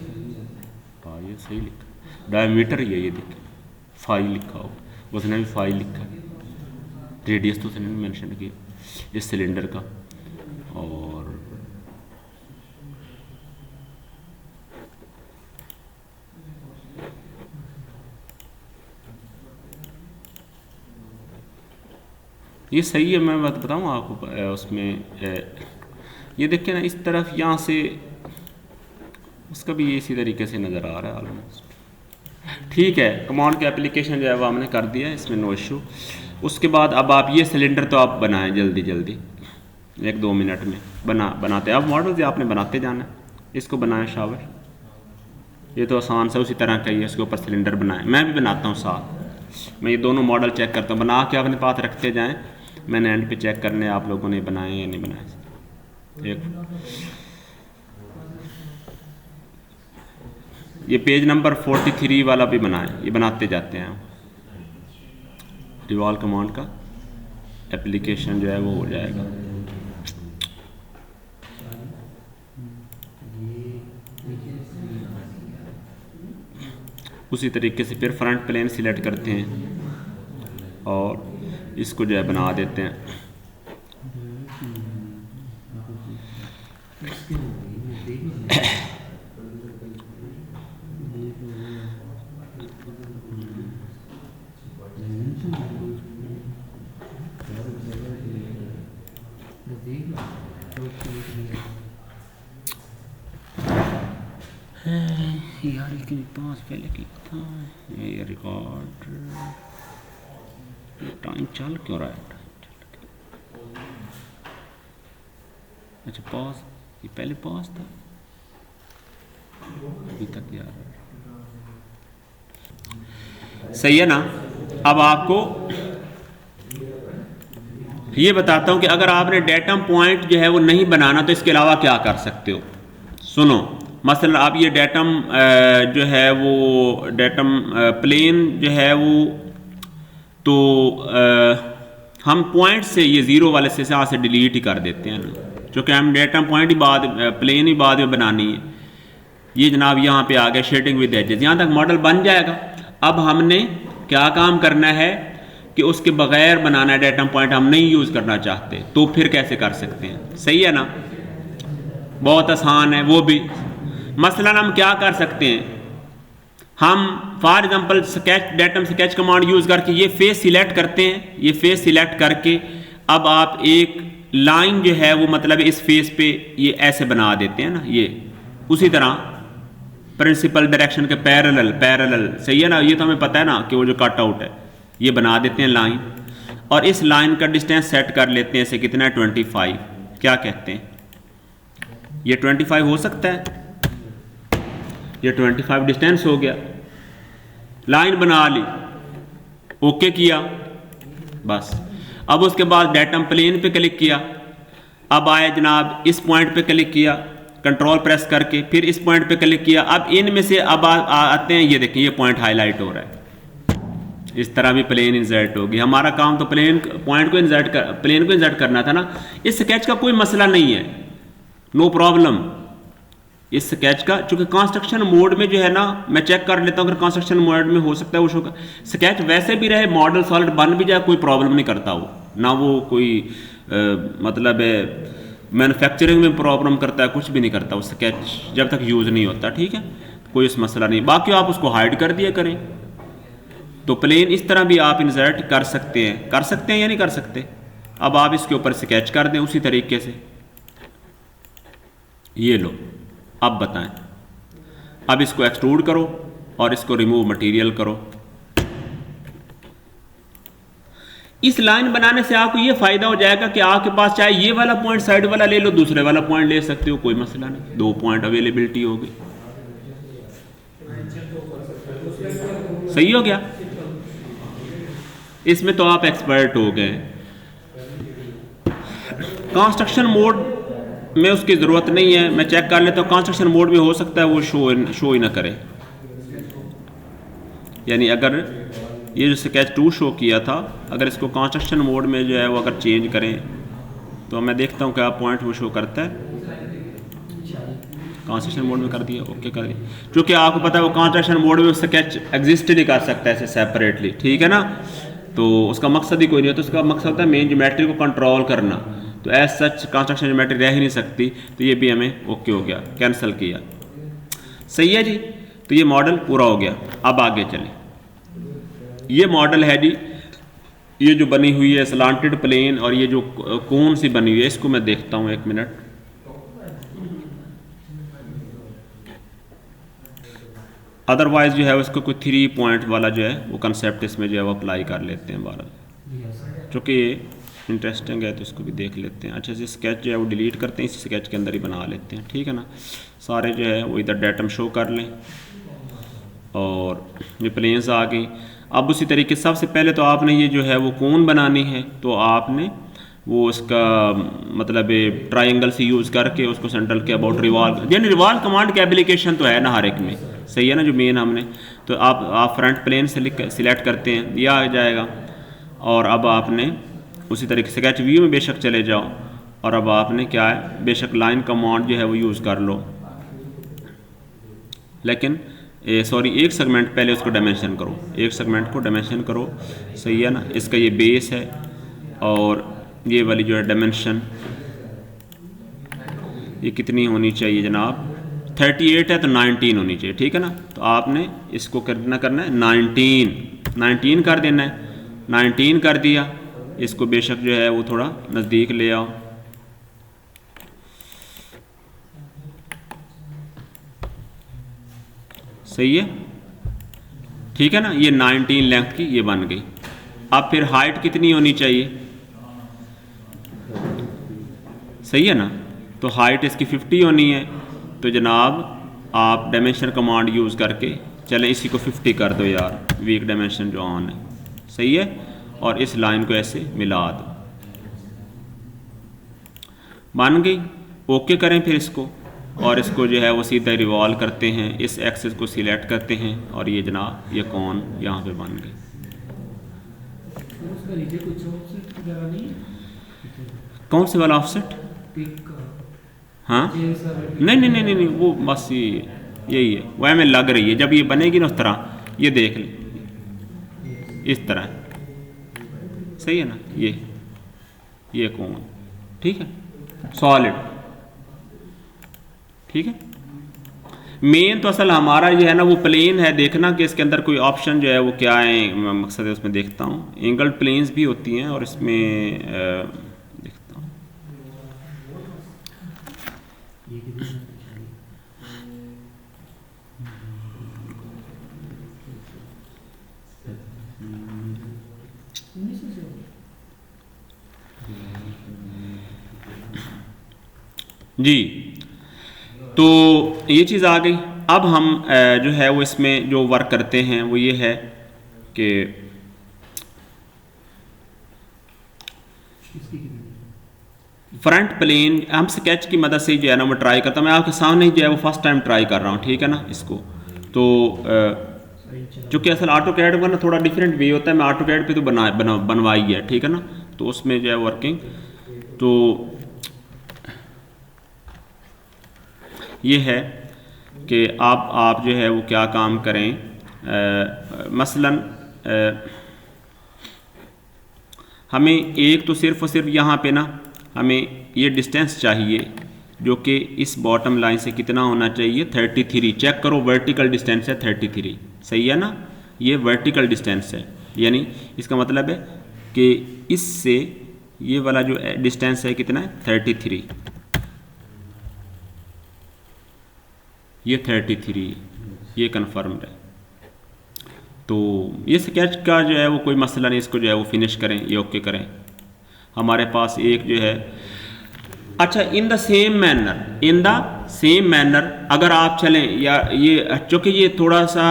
हाँ ये सही लिखा, डायमीटर ये देखिए 5 लिखा हो, उसने भी 5 लिखा, रेडियस तो उसने मेंशन किया इस सिलेंडर का। और ये सही है, मैं बात बताऊँ आपको उसमें ये देखिए ना इस तरफ यहाँ से उसका भी इसी तरीके से नज़र आ रहा है ऑलमोस्ट, ठीक है। कमांड के एप्लीकेशन जो है वो हमने कर दिया है, इसमें नो इशू। उसके बाद अब आप ये सिलेंडर तो आप बनाएं जल्दी जल्दी 1-2 मिनट में बनाते हैं। अब मॉडल से आपने बनाते जाना है, इसको बनाएं शावर, ये तो आसान सा उसी तरह का ही है, उसके ऊपर सिलेंडर बनाएं। मैं भी बनाता हूँ साथ, मैं ये दोनों मॉडल चेक करता हूँ, बना के अपने पास रखते जाएं, मैंने एंड पे चेक करने आप लोगों ने बनाए या नहीं बनाए। एक ये पेज नंबर 43 वाला भी बनाएं, ये बनाते जाते हैं रिवॉल्व कमांड का। एप्लीकेशन जो है वो हो जाएगा। उसी तरीके से फिर फ्रंट प्लेन सिलेक्ट करते हैं और इसको जो है बना देते हैं। यार इसके पास पहले की था ये रिकॉर्ड, टाइम चल क्यों रहा है? अच्छा पॉज, ये पहले पॉज था अभी तक यार, सही है ना। अब आपको ये बताता हूं कि अगर आपने डेटम पॉइंट जो है वो नहीं बनाना तो इसके अलावा क्या कर सकते हो। सुनो, मसलन आप ये डेटम जो है वो डेटम प्लेन जो है वो तो हम पॉइंट से ये ज़ीरो वाले से यहाँ से डिलीट ही कर देते हैं ना, क्योंकि हम डेटम पॉइंट ही बाद प्लेन ही बाद में बनानी है। ये जनाब यहाँ पे आ गया शेडिंग विद एजेस, यहाँ तक मॉडल बन जाएगा। अब हमने क्या काम करना है कि उसके बगैर बनाना है, डेटम पॉइंट हम नहीं यूज़ करना चाहते तो फिर कैसे कर सकते हैं, सही है ना। बहुत आसान है वो भी। मसलन हम क्या कर सकते हैं, हम for example sketch datum sketch command use करके ये फेस सिलेक्ट करते हैं। ये फेस सिलेक्ट करके अब आप एक लाइन जो है वो मतलब इस फेस पे ये ऐसे बना देते हैं ना, ये उसी तरह प्रिंसिपल डायरेक्शन के पैरेलल, सही है ना। ये तो हमें पता है ना कि वो जो कट आउट है ये बना देते हैं लाइन, और इस लाइन का डिस्टेंस सेट कर लेते हैं इसे कितना है 25। क्या कहते हैं, ये 25 हो सकता है, ये 25 डिस्टेंस हो गया। लाइन बना ली, ओके किया बस। अब उसके बाद डेटम प्लेन पे क्लिक किया, अब आए जनाब इस पॉइंट पे क्लिक किया कंट्रोल प्रेस करके, फिर इस पॉइंट पे क्लिक किया। अब इनमें से अब आते हैं, ये देखिए ये पॉइंट हाईलाइट हो रहा है। इस तरह भी प्लेन इंसर्ट होगी। हमारा काम तो प्लेन पॉइंट को इंसर्ट करना था ना। इस स्केच का कोई मसला नहीं है, नो प्रॉब्लम इस स्केच का, चूंकि कंस्ट्रक्शन मोड में जो है ना, मैं चेक कर लेता हूँ अगर कंस्ट्रक्शन मोड में हो सकता है वो शो का स्केच वैसे भी रहे, मॉडल सॉलिड बन भी जाए, कोई प्रॉब्लम नहीं करता वो ना, वो कोई मतलब मैन्युफैक्चरिंग में प्रॉब्लम करता है, कुछ भी नहीं करता वो स्केच जब तक यूज़ नहीं होता, ठीक है, कोई इस मसला नहीं। बाकी आप उसको हाइड कर दिया करें। तो प्लेन इस तरह भी आप इंसर्ट कर सकते हैं या नहीं कर सकते। अब आप इसके ऊपर स्केच कर दें उसी तरीके से, ये लो। अब बताएं, अब इसको एक्सट्रूड करो और इसको रिमूव मटेरियल करो। इस लाइन बनाने से आपको ये फायदा हो जाएगा कि आपके पास चाहे ये वाला पॉइंट साइड वाला ले लो, दूसरे वाला पॉइंट ले सकते हो, कोई मसला नहीं, 2 पॉइंट अवेलेबिलिटी हो गई। सही हो गया, इसमें तो आप एक्सपर्ट हो गए। कंस्ट्रक्शन मोड में उसकी ज़रूरत नहीं है, मैं चेक कर लेता हूँ कंस्ट्रक्शन मोड में हो सकता है वो शो ही ना करे। यानी अगर ये जो स्केच 2 शो किया था, अगर इसको कंस्ट्रक्शन मोड में जो है वो अगर चेंज करें तो मैं देखता हूँ क्या पॉइंट वो शो करता है। कंस्ट्रक्शन मोड में कर दिया, ओके कर दिया। क्योंकि आपको पता है वो कंस्ट्रक्शन मोड में स्केच एग्जिस्ट नहीं कर सकता ऐसे सेपरेटली, ठीक है ना। तो उसका मकसद ही कोई नहीं होता, उसका मकसद होता है मेन ज्योमेट्री को कंट्रोल करना। तो एज सच कंस्ट्रक्शन ज्योमेट्री रह ही नहीं सकती, तो ये भी हमें ओके हो गया, कैंसिल किया। सही है जी, तो ये मॉडल पूरा हो गया। अब आगे चलें, ये मॉडल है जी, ये जो बनी हुई है स्लांटेड प्लेन और ये जो कोन सी बनी हुई है, इसको मैं देखता हूँ 1 मिनट। अदरवाइज जो है उसको कोई 3 पॉइंट वाला जो है वो कंसेप्ट इसमें जो है वो अप्लाई कर लेते हैं बारह, चूँकि ये इंटरेस्टिंग है तो इसको भी देख लेते हैं। अच्छा, से स्केच जो है वो डिलीट करते हैं, इसी स्केच के अंदर ही बना लेते हैं, ठीक है ना। सारे जो है वो इधर डेटम शो कर लें और ये प्लेन्स आ गई। अब उसी तरीके सबसे पहले तो आपने ये जो है वो कोन बनानी है, तो आपने वो इसका मतलब ट्रायंगल से यूज़ करके उसको सेंट्रल के अबाउट रिवॉल्व, यानी रिवॉल्व कमांड की एप्लीकेशन तो है ना हर एक में, सही है ना, जो मेन हमने। तो आप फ्रंट प्लेन से सिलेक्ट करते हैं, यह आ जाएगा। और अब आपने उसी तरीके से स्केच व्यू में बेशक चले जाओ और अब आपने क्या है बेशक लाइन कमांड जो है वो यूज़ कर लो, लेकिन सॉरी एक सेगमेंट पहले उसको डायमेंशन करो, एक सेगमेंट को डायमेंशन करो, सही है ना। इसका ये बेस है और ये वाली जो है डायमेंशन ये कितनी होनी चाहिए जनाब, 38 है तो 19 होनी चाहिए, ठीक है ना। तो आपने इसको करना है 19 कर देना है, 19 कर दिया। इसको बेशक जो है वो थोड़ा नज़दीक ले आओ, सही है, ठीक है ना। ये 19 लेंथ की ये बन गई। अब फिर हाइट कितनी होनी चाहिए, सही है ना। तो हाइट इसकी 50 होनी है। तो जनाब आप डायमेंशन कमांड यूज़ करके चलें इसी को 50 कर दो यार, वीक डायमेंशन जो ऑन है, सही है। और इस लाइन को ऐसे मिला दो, बन गई। ओके करें फिर इसको, और इसको जो है वो सीधा रिवॉल्व करते हैं, इस एक्सिस को सिलेक्ट करते हैं और ये जनाब ये कौन यहाँ पे बन गई। कौन से वाला ऑफसेट, हाँ नहीं, वो बस यही है, वह हमें लग रही है। जब ये बनेगी ना उस तरह, ये देख लें इस तरह, सही है ना। ये कौन, ठीक है, सॉलिड, ठीक है। मेन तो असल हमारा जो है ना वो प्लेन है, देखना कि इसके अंदर कोई ऑप्शन जो है वो क्या है, मकसद है उसमें देखता हूँ। एंगल प्लेन्स भी होती हैं और इसमें देखता हूँ। जी, तो ये चीज़ आ गई। अब हम जो है वो इसमें जो वर्क करते हैं वो ये है कि फ्रंट प्लेन हम स्केच की मदद से जो है ना वो ट्राई करता हूँ। मैं आपके सामने जो है वो फर्स्ट टाइम ट्राई कर रहा हूँ, ठीक है ना। इसको तो चूँकि असल ऑटो कैड का ना थोड़ा डिफरेंट वे होता है, मैं ऑटो कैड पे तो बनवाई है, ठीक है ना। तो उसमें जो है वर्किंग तो ये है कि आप जो है वो क्या काम करें, मसलन हमें एक तो सिर्फ और सिर्फ यहाँ पे ना हमें ये डिस्टेंस चाहिए जो कि इस बॉटम लाइन से कितना होना चाहिए, 33। चेक करो, वर्टिकल डिस्टेंस है 33, सही है ना। ये वर्टिकल डिस्टेंस है, यानी इसका मतलब है कि इससे ये वाला जो डिस्टेंस है कितना है, 33। ये 33 ये कन्फर्म्ड है। तो ये स्केच का जो है वो कोई मसला नहीं, इसको जो है वो फिनिश करें, ये ओके करें। हमारे पास एक जो है, अच्छा इन द सेम मैनर अगर आप चलें, या ये चूँकि ये थोड़ा सा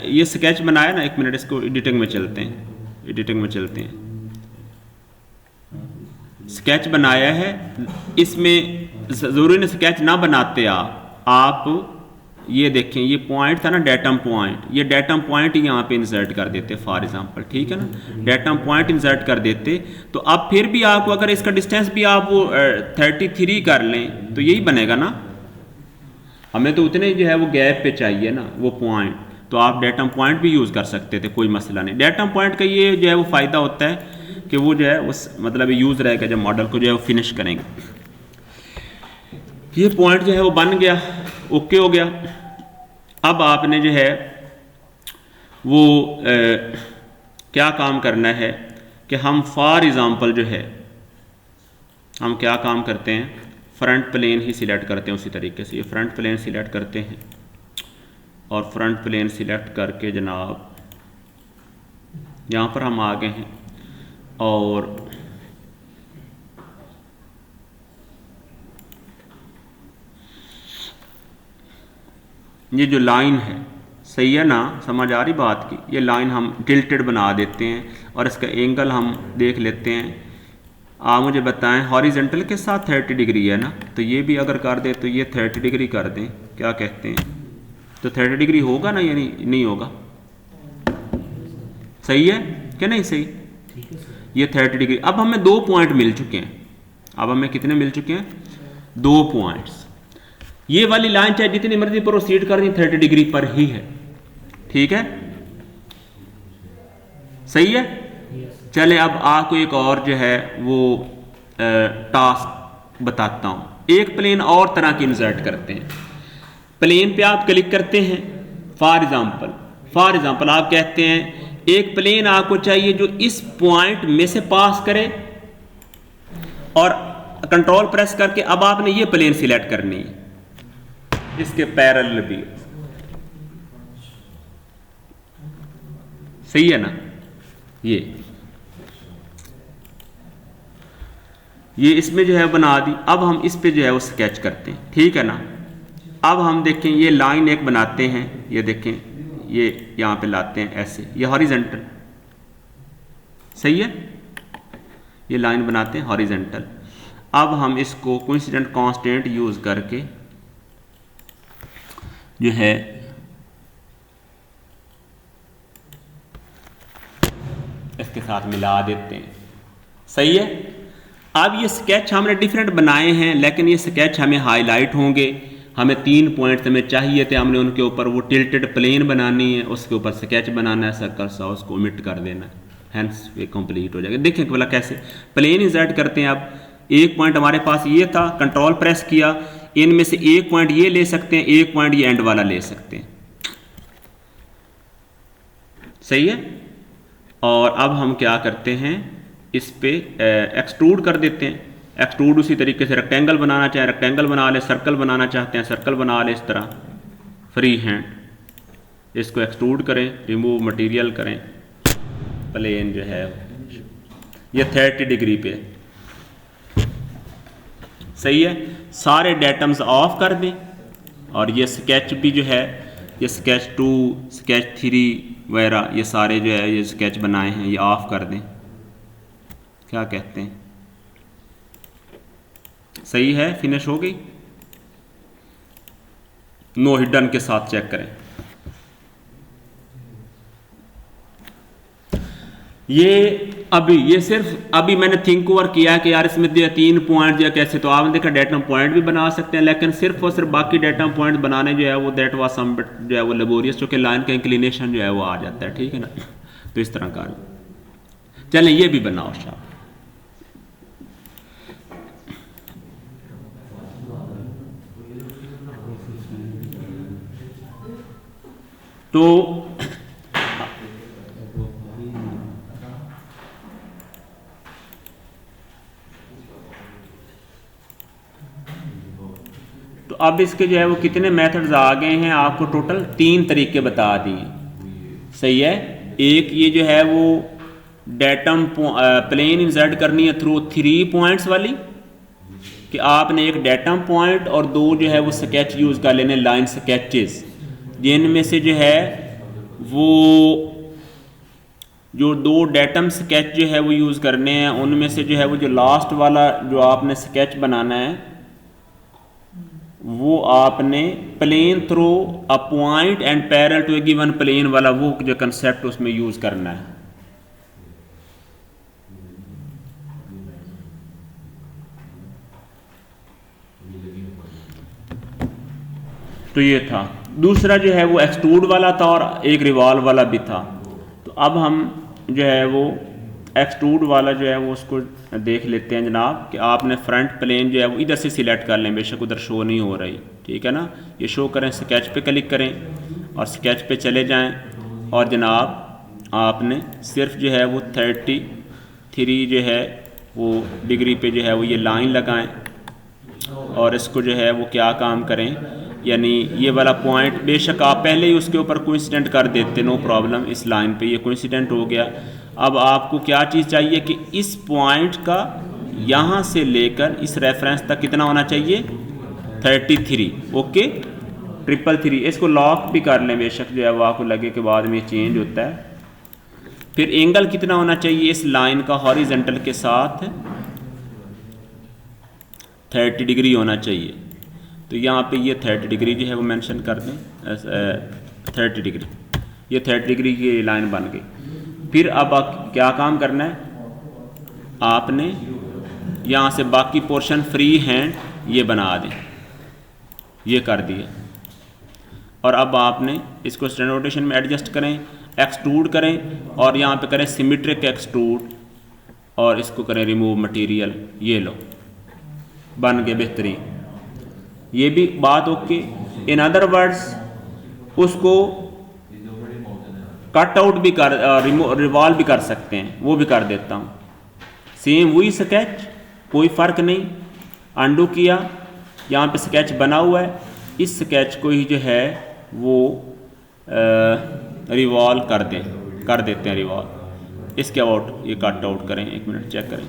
ये स्केच बनाया ना, एक मिनट इसको एडिटिंग में चलते हैं, स्केच बनाया है, इसमें ज़रूरी नहीं स्केच ना बनाते आप ये देखें, ये पॉइंट था ना डेटम पॉइंट, ये डेटम पॉइंट यहाँ पे इंसर्ट कर देते फॉर एग्जांपल, ठीक है ना। डेटम पॉइंट इंसर्ट कर देते तो अब फिर भी आपको अगर इसका डिस्टेंस भी आप वो 33 कर लें तो यही बनेगा ना। हमें तो उतने जो है वो गैप पे चाहिए ना वो पॉइंट, तो आप डेटम पॉइंट भी यूज़ कर सकते थे, कोई मसला नहीं। डेटम पॉइंट का ये जो है वो फ़ायदा होता है कि वो जो है उस मतलब यूज़ रहेगा जब मॉडल को जो है वो फिनिश करेंगे। ये पॉइंट जो है वो बन गया, ओके हो गया। अब आपने जो है वो क्या काम करना है कि हम फॉर एग्ज़ाम्पल जो है हम क्या काम करते हैं, फ्रंट प्लेन ही सिलेक्ट करते हैं। उसी तरीके से ये फ्रंट प्लेन सिलेक्ट करते हैं और फ्रंट प्लेन सिलेक्ट करके जनाब यहाँ पर हम आ गए हैं और ये जो लाइन है, सही है ना, समझ आ रही बात की। ये लाइन हम टिल्टेड बना देते हैं और इसका एंगल हम देख लेते हैं। आप मुझे बताएं, हॉरिजेंटल के साथ 30 डिग्री है ना, तो ये भी अगर कर दे तो ये 30 डिग्री कर दें, क्या कहते हैं, तो 30 डिग्री होगा ना, यानी नहीं होगा, सही है कि नहीं सही। ये 30 डिग्री। अब हमें 2 पॉइंट मिल चुके हैं। अब हमें कितने मिल चुके हैं? 2 पॉइंट्स। ये वाली लाइन चाहे जितनी मर्जी प्रोसीड कर रही 30 डिग्री पर ही है। ठीक है, सही है। चले अब आपको एक और जो है वो टास्क बताता हूं। एक प्लेन और तरह की इंसर्ट करते हैं। प्लेन पे आप क्लिक करते हैं। फॉर एग्जांपल आप कहते हैं एक प्लेन आपको चाहिए जो इस पॉइंट में से पास करे, और कंट्रोल प्रेस करके अब आपने ये प्लेन सिलेक्ट करनी है, इसके पैरेलल भी। सही है ना? ये इसमें जो है बना दी। अब हम इस पे जो है वो स्केच करते हैं। ठीक है ना? अब हम देखें ये लाइन एक बनाते हैं। ये देखें, ये यहां पे लाते हैं ऐसे, ये हॉरिजेंटल। सही है, ये लाइन बनाते हैं हॉरिजेंटल। अब हम इसको कोइंसिडेंट कांस्टेंट यूज करके जो है इसके साथ मिला देते हैं। सही है। अब ये स्केच हमने डिफरेंट बनाए हैं, लेकिन ये स्केच हमें हाईलाइट होंगे। हमें 3 पॉइंट्स हमें चाहिए थे, हमने उनके ऊपर वो टिल्टेड प्लेन बनानी है, उसके ऊपर स्केच बनाना है, सर्कल सा उसको ओमिट कर देना है, हैंस ये कंप्लीट हो जाएगा। देखें बोला कैसे प्लेन इंसर्ट करते हैं। अब एक पॉइंट हमारे पास ये था, कंट्रोल प्रेस किया, इनमें से एक पॉइंट ये ले सकते हैं, एक पॉइंट ये एंड वाला ले सकते हैं। सही है। और अब हम क्या करते हैं, इस पे एक्सट्रूड कर देते हैं। एक्सट्रूड उसी तरीके से रेक्टेंगल बनाना चाहे रेक्टेंगल बना ले, सर्कल बनाना चाहते हैं सर्कल बना ले, इस तरह फ्री हैंड इसको एक्सट्रूड करें, रिमूव मटेरियल करें। प्लेन जो है ये 30 डिग्री पे। सही है। सारे डेटम्स ऑफ कर दें, और ये स्केच भी जो है, ये स्केच 2 स्केच 3 वगैरह ये सारे जो है ये स्केच बनाए हैं ये ऑफ कर दें। क्या कहते हैं? सही है, फिनिश हो गई। नो हिडन के साथ चेक करें। ये सिर्फ अभी मैंने थिंक ओवर किया कि यार इसमें 3 पॉइंट या कैसे, तो आपने देखा डेटा पॉइंट भी बना सकते हैं, लेकिन सिर्फ और सिर्फ बाकी डेटा पॉइंट बनाने जो है वो दैट वाज सम जो है वो लेबोरियस, क्योंकि लाइन का इंक्लिनेशन जो है वो आ जाता है। ठीक है ना? तो इस तरह का चलें ये भी बनाओ शाह। तो अब इसके जो है वो कितने मेथड्स आ गए हैं, आपको टोटल 3 तरीके बता दिए। सही है। एक ये जो है वो डेटम प्लेन इंसर्ट करनी है थ्रू 3 पॉइंट्स वाली, कि आपने एक डेटम पॉइंट और 2 जो है वो स्केच यूज़ कर लेने, लाइन स्केचेस, जिनमें से जो है वो जो 2 डेटम स्केच जो है वो यूज़ करने हैं, उनमें से जो है वो जो लास्ट वाला जो आपने स्केच बनाना है वो आपने plane through a point and parallel to a given plane वाला वो जो कंसेप्ट उसमें यूज़ करना है। तो ये था। दूसरा जो है वो एक्सट्रूड वाला था और एक रिवॉल्व वाला भी था। तो अब हम जो है वो एक्सट्रूड वाला जो है वो उसको देख लेते हैं जनाब, कि आपने फ्रंट प्लेन जो है वो इधर से सिलेक्ट कर लें, बेशक उधर शो नहीं हो रही। ठीक है ना? ये शो करें, स्केच पे क्लिक करें और स्केच पे चले जाएं, और जनाब आपने सिर्फ जो है वो 33 जो है वो डिग्री पे जो है वो ये लाइन लगाएं, और इसको जो है वो क्या काम करें, यानी ये वाला पॉइंट बेशक आप पहले ही उसके ऊपर कोइंसिडेंट कर देते, नो प्रॉब्लम। इस लाइन पे ये कोइंसिडेंट हो गया। अब आपको क्या चीज़ चाहिए कि इस पॉइंट का यहाँ से लेकर इस रेफरेंस तक कितना होना चाहिए, 33। ओके, 333। इसको लॉक भी कर लें, बेशक जो है वो आपको लगे कि बाद में चेंज होता है। फिर एंगल कितना होना चाहिए इस लाइन का हॉरिजेंटल के साथ, 30 डिग्री होना चाहिए। तो यहाँ पे ये 30 डिग्री जो है वो मेंशन कर दें, 30 डिग्री, ये 30 डिग्री की लाइन बन गई। फिर अब क्या काम करना है, आपने यहाँ से बाकी पोर्शन फ्री हैंड ये बना दें, ये कर दिया। और अब आपने इसको स्टैंडर्ड रोटेशन में एडजस्ट करें, एक्सट्रूड करें और यहाँ पे करें सिमेट्रिक एक्सट्रूड और इसको करें रिमूव मटेरियल। ये लो बन गए बेहतरीन। ये भी बात ओके। इन अदर वर्ड्स उसको कट आउट भी कर रिवॉल्व भी कर सकते हैं, वो भी कर देता हूँ। सेम वही स्केच, कोई फ़र्क नहीं। अंडू किया, यहाँ पे स्केच बना हुआ है, इस स्केच को ही जो है वो रिवॉल्व कर देते हैं रिवॉल्व। इसके आउट ये कट आउट करें, एक मिनट चेक करें।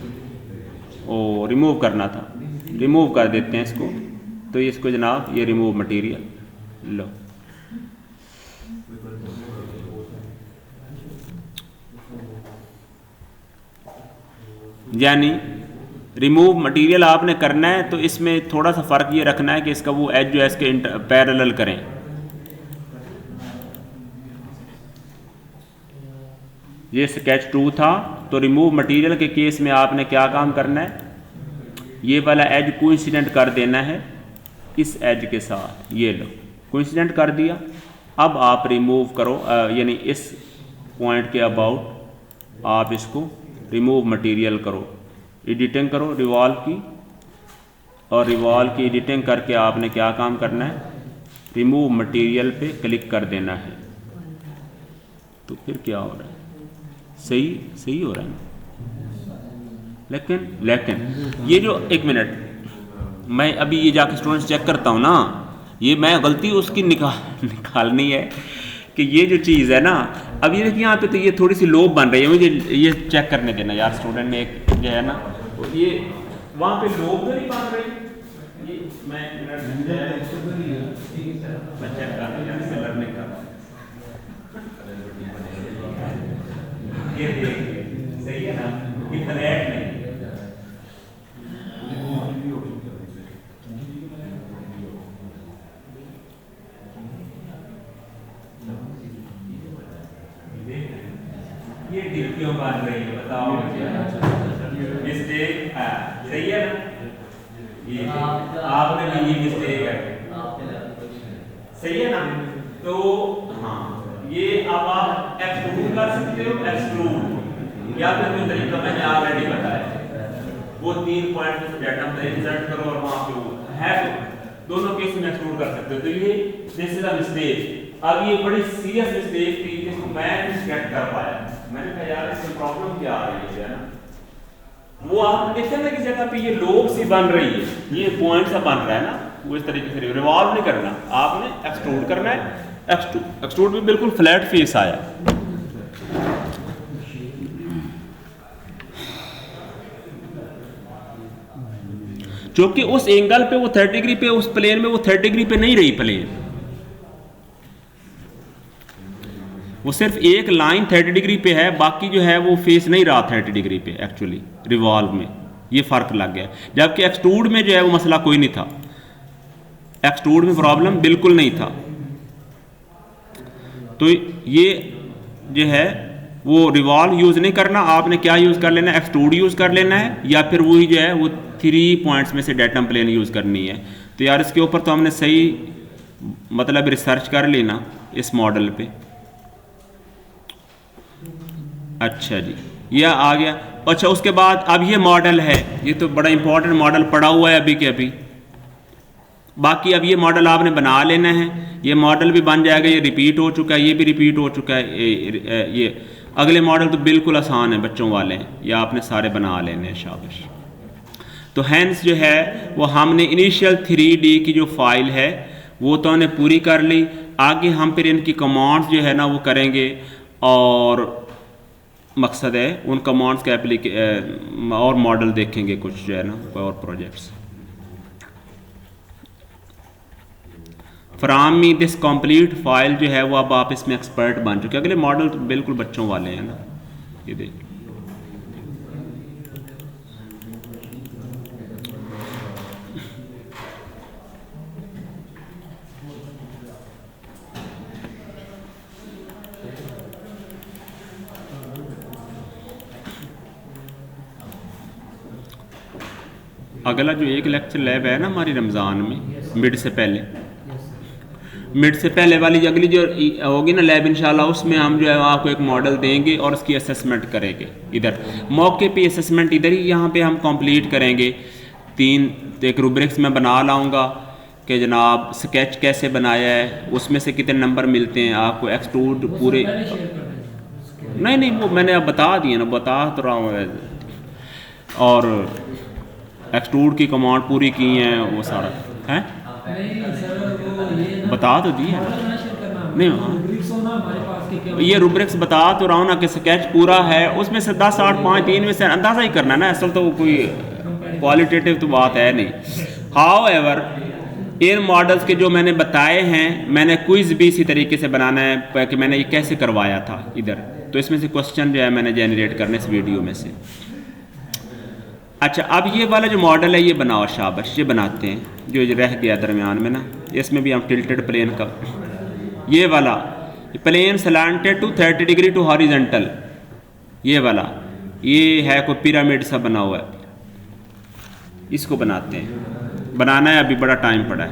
ओ रिमूव करना था, रिमूव कर देते हैं इसको। तो इसको जनाब ये रिमूव मटेरियल लो। यानी रिमूव मटेरियल आपने करना है तो इसमें थोड़ा सा फ़र्क ये रखना है कि इसका वो एज जो है इसके पैरेलल करें। ये स्केच 2 था, तो रिमूव मटेरियल के केस में आपने क्या काम करना है, ये वाला एज कोइंसिडेंट कर देना है इस एज के साथ। ये लो कोइंसिडेंट कर दिया। अब आप रिमूव करो, यानी इस पॉइंट के अबाउट आप इसको रिमूव मटेरियल करो, एडिटिंग करो रिवॉल्व की। और रिवॉल्व की एडिटिंग करके आपने क्या काम करना है, रिमूव मटेरियल पे क्लिक कर देना है। तो फिर क्या हो रहा है, सही हो रहा है। लेकिन ये जो एक मिनट मैं अभी ये जाके स्टूडेंट्स चेक करता हूँ ना, ये मैं गलती उसकी निकालनी है कि ये जो चीज़ है ना, अब ये देखिए यहाँ पे तो ये थोड़ी सी लोब बन रही है, मुझे ये चेक करने देना यार। स्टूडेंट ने एक जो है ना, तो ये वहाँ पे लोब तो नहीं बन रही, ये मैं चेक कर रहा हूँ, लर्निंग कर रहा हूँ। ये देखिए सही है ना, ये फ्लैट नहीं। ये डिप क्यों बन रही है बताओ मुझे, मिस्टेक है, सही है ना। ये आपने भी ये मिस्टेक है, सही है ना। तो हाँ, ये अब आप एक्सट्रूड कर सकते हो, एक्सट्रूड या फिर कोई तरीका मैंने ऑलरेडी बताया, वो 3 पॉइंट पे डाटा में इंसर्ट करो और वहां पे वो है, तो दोनों केस में एक्सट्रूड कर सकते हो। तो ये दिस इज अ मिस्टेक। अब ये बड़ी सीरियस मिस्टेक थी जिसको मैं नहीं गेट कर पाया। मैंने कहा यार इसमें प्रॉब्लम क्या आ रही है ना, वो आप देखते हैं ना कि जगह पे ये लोब सी बन रही है, ये पॉइंट सा बन रहा है ना, वो इस तरीके से रिवॉल्व नहीं करना, आपने एक्सट्रूड करना है। एक्सट्रूड भी बिल्कुल फ्लैट फेस आया। क्योंकि उस एंगल पे वो 30 डिग्री पे, उस प्लेन में वो 30 डिग्री पे नहीं रही प्लेन, वो सिर्फ एक लाइन 30 डिग्री पे है, बाकी जो है वो फेस नहीं रहा 30 डिग्री पे एक्चुअली रिवॉल्व में, ये फ़र्क लग गया। जबकि एक्सट्रूड में जो है वो मसला कोई नहीं था, एक्सट्रूड में प्रॉब्लम बिल्कुल नहीं था। तो ये जो है वो रिवॉल्व यूज़ नहीं करना, आपने क्या यूज़ कर लेना है, एक्सट्रूड यूज़ कर लेना है, या फिर वही जो है वो 3 पॉइंट्स में से डेटम प्लेन यूज़ करनी है। तो यार इसके ऊपर तो हमने सही मतलब रिसर्च कर लेना इस मॉडल पे। अच्छा जी, यह आ गया। अच्छा उसके बाद अब ये मॉडल है, ये तो बड़ा इंपॉर्टेंट मॉडल पड़ा हुआ है अभी के अभी। बाकी अब ये मॉडल आपने बना लेना है, ये मॉडल भी बन जाएगा, ये रिपीट हो चुका है, ये भी रिपीट हो चुका है। ये अगले मॉडल तो बिल्कुल आसान है, बच्चों वाले हैं, ये आपने सारे बना लेने हैं, शाबाश। तो हैंस जो है वो हमने इनिशियल 3D की जो फाइल है वो तो हमने पूरी कर ली। आगे हम फिर इनकी कमांड्स जो है ना वो करेंगे, और मकसद है उन कमांड्स के और मॉडल देखेंगे कुछ जो है ना, और projects. From me this complete file जो है वो अब आप इसमें एक्सपर्ट बन चुके। अगले मॉडल तो बिल्कुल बच्चों वाले हैं ना, ये देखिए। अगला जो एक लेक्चर लैब है ना हमारी रमज़ान में मिड से पहले वाली अगली जो होगी ना लैब इंशाल्लाह, उसमें हम जो है आपको एक मॉडल देंगे और उसकी असेसमेंट करेंगे। इधर मौके पे असेसमेंट इधर ही यहाँ पे हम कंप्लीट करेंगे। एक रूब्रिक्स में बना लाऊंगा कि जनाब स्केच कैसे बनाया है, उसमें से कितने नंबर मिलते हैं आपको, एक्सट्रूड पूरे नहीं वो मैंने अब बता दिए ना, बता तो रहा हूँ। और एक्सट्रूड की कमांड पूरी की हैं, वो सारा है बता तो दिए नहीं। हाँ ये रूब्रिक्स बता तो रहा हूँ ना कि स्केच पूरा है, उसमें से 10, 8, 5, 3 में से अंदाज़ा ही करना है ना, असल तो कोई क्वालिटेटिव तो बात है नहीं। हाउएवर इन मॉडल्स के जो मैंने बताए हैं, मैंने क्विज़ भी इसी तरीके से बनाना है कि मैंने ये कैसे करवाया था इधर, तो इसमें से क्वेश्चन जो है मैंने जनरेट करने इस वीडियो में से। अच्छा अब ये वाला जो मॉडल है ये बनाओ, शाबाश ये बनाते हैं जो रह गया दरमियान में ना, इसमें भी हम टिल्टेड प्लेन का ये वाला plane slanted to 30 degree to horizontal, ये वाला ये है कोई पिरामिड सा बना हुआ है, इसको बनाते हैं। बनाना है अभी बड़ा टाइम पड़ा है।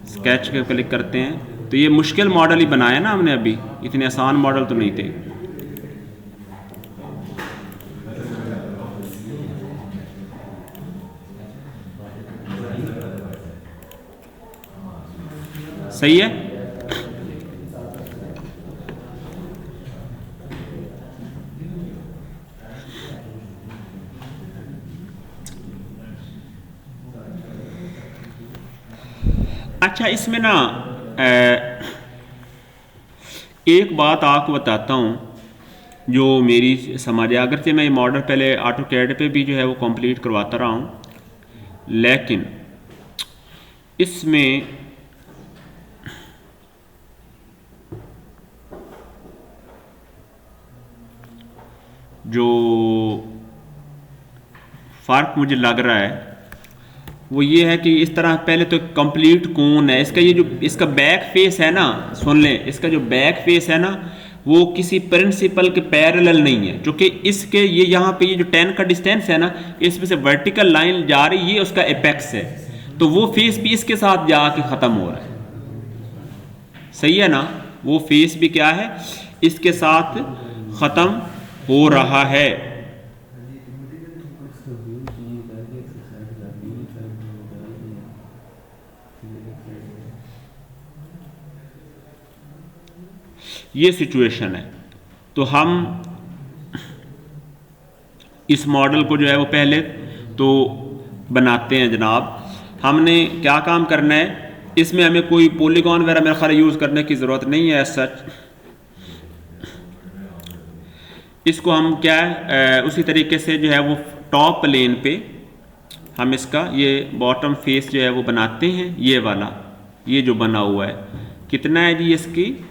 स्केच के क्लिक करते हैं तो ये मुश्किल मॉडल ही बनाया ना हमने, अभी इतने आसान मॉडल तो नहीं थे। सही है। अच्छा इसमें ना एक बात आपको बताता हूँ जो मेरी समझ है, अगर से मैं ये मॉडल पहले ऑटोकैड पे भी जो है वो कंप्लीट करवाता रहा हूँ, लेकिन इसमें जो फ़र्क मुझे लग रहा है वो ये है कि इस तरह पहले तो कंप्लीट कोन है इसका, ये जो इसका बैक फेस है ना, सुन लें, इसका जो बैक फेस है ना वो किसी प्रिंसिपल के पैरेलल नहीं है, क्योंकि इसके ये यहाँ पे ये जो 10 का डिस्टेंस है ना, इसमें से वर्टिकल लाइन जा रही, ये उसका एपेक्स है, तो वो फेस भी इसके साथ जाके ख़त्म हो रहा है। सही है ना, वो फेस भी क्या है इसके साथ ख़त्म हो रहा है। ये सिचुएशन है। तो हम इस मॉडल को जो है वो पहले तो बनाते हैं जनाब। हमने क्या काम करना है, इसमें हमें कोई पॉलीगॉन वगैरह मेरा ख्याल यूज़ करने की ज़रूरत नहीं है सच। इसको हम क्या है उसी तरीके से जो है वो टॉप प्लेन पे हम इसका ये बॉटम फेस जो है वो बनाते हैं। ये वाला ये जो बना हुआ है कितना है जी, इसकी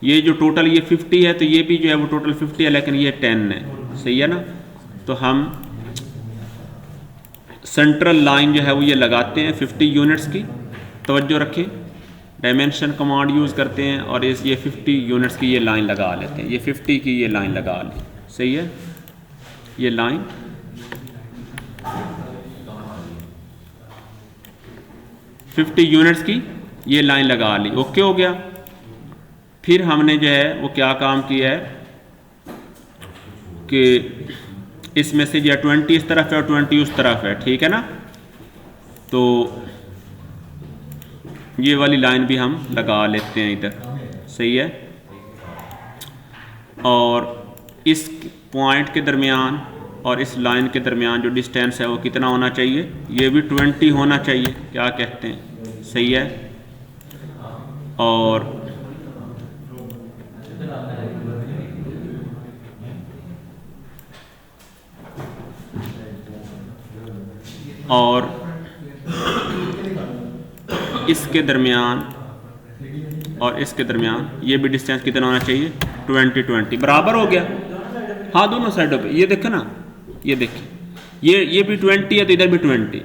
ये जो टोटल ये 50 है, तो ये भी जो है वो टोटल 50 है, लेकिन ये 10 है। सही है ना, तो हम सेंट्रल लाइन जो है वो ये लगाते हैं 50 यूनिट्स की। तवज्जो रखें, डायमेंशन कमांड यूज़ करते हैं और ये 50 यूनिट्स की ये लाइन लगा लेते हैं। ये 50 की ये लाइन लगा ली। सही है, ये लाइन फिफ्टी यूनिट्स की ये लाइन लगा ली। ओके हो गया। फिर हमने जो है वो क्या काम किया है कि इसमें से जो 20 इस तरफ है और 20 उस तरफ है, ठीक है ना, तो ये वाली लाइन भी हम लगा लेते हैं इधर। सही है, और इस पॉइंट के दरमियान और इस लाइन के दरमियान जो डिस्टेंस है वो कितना होना चाहिए, ये भी 20 होना चाहिए। क्या कहते हैं, सही है। और इसके दरमियान और इसके दरमियान ये भी डिस्टेंस कितना होना चाहिए, 20 बराबर हो गया। हाँ, दोनों साइडों पे ये देखें ना, ये देखिए ये भी 20 है तो इधर भी 20,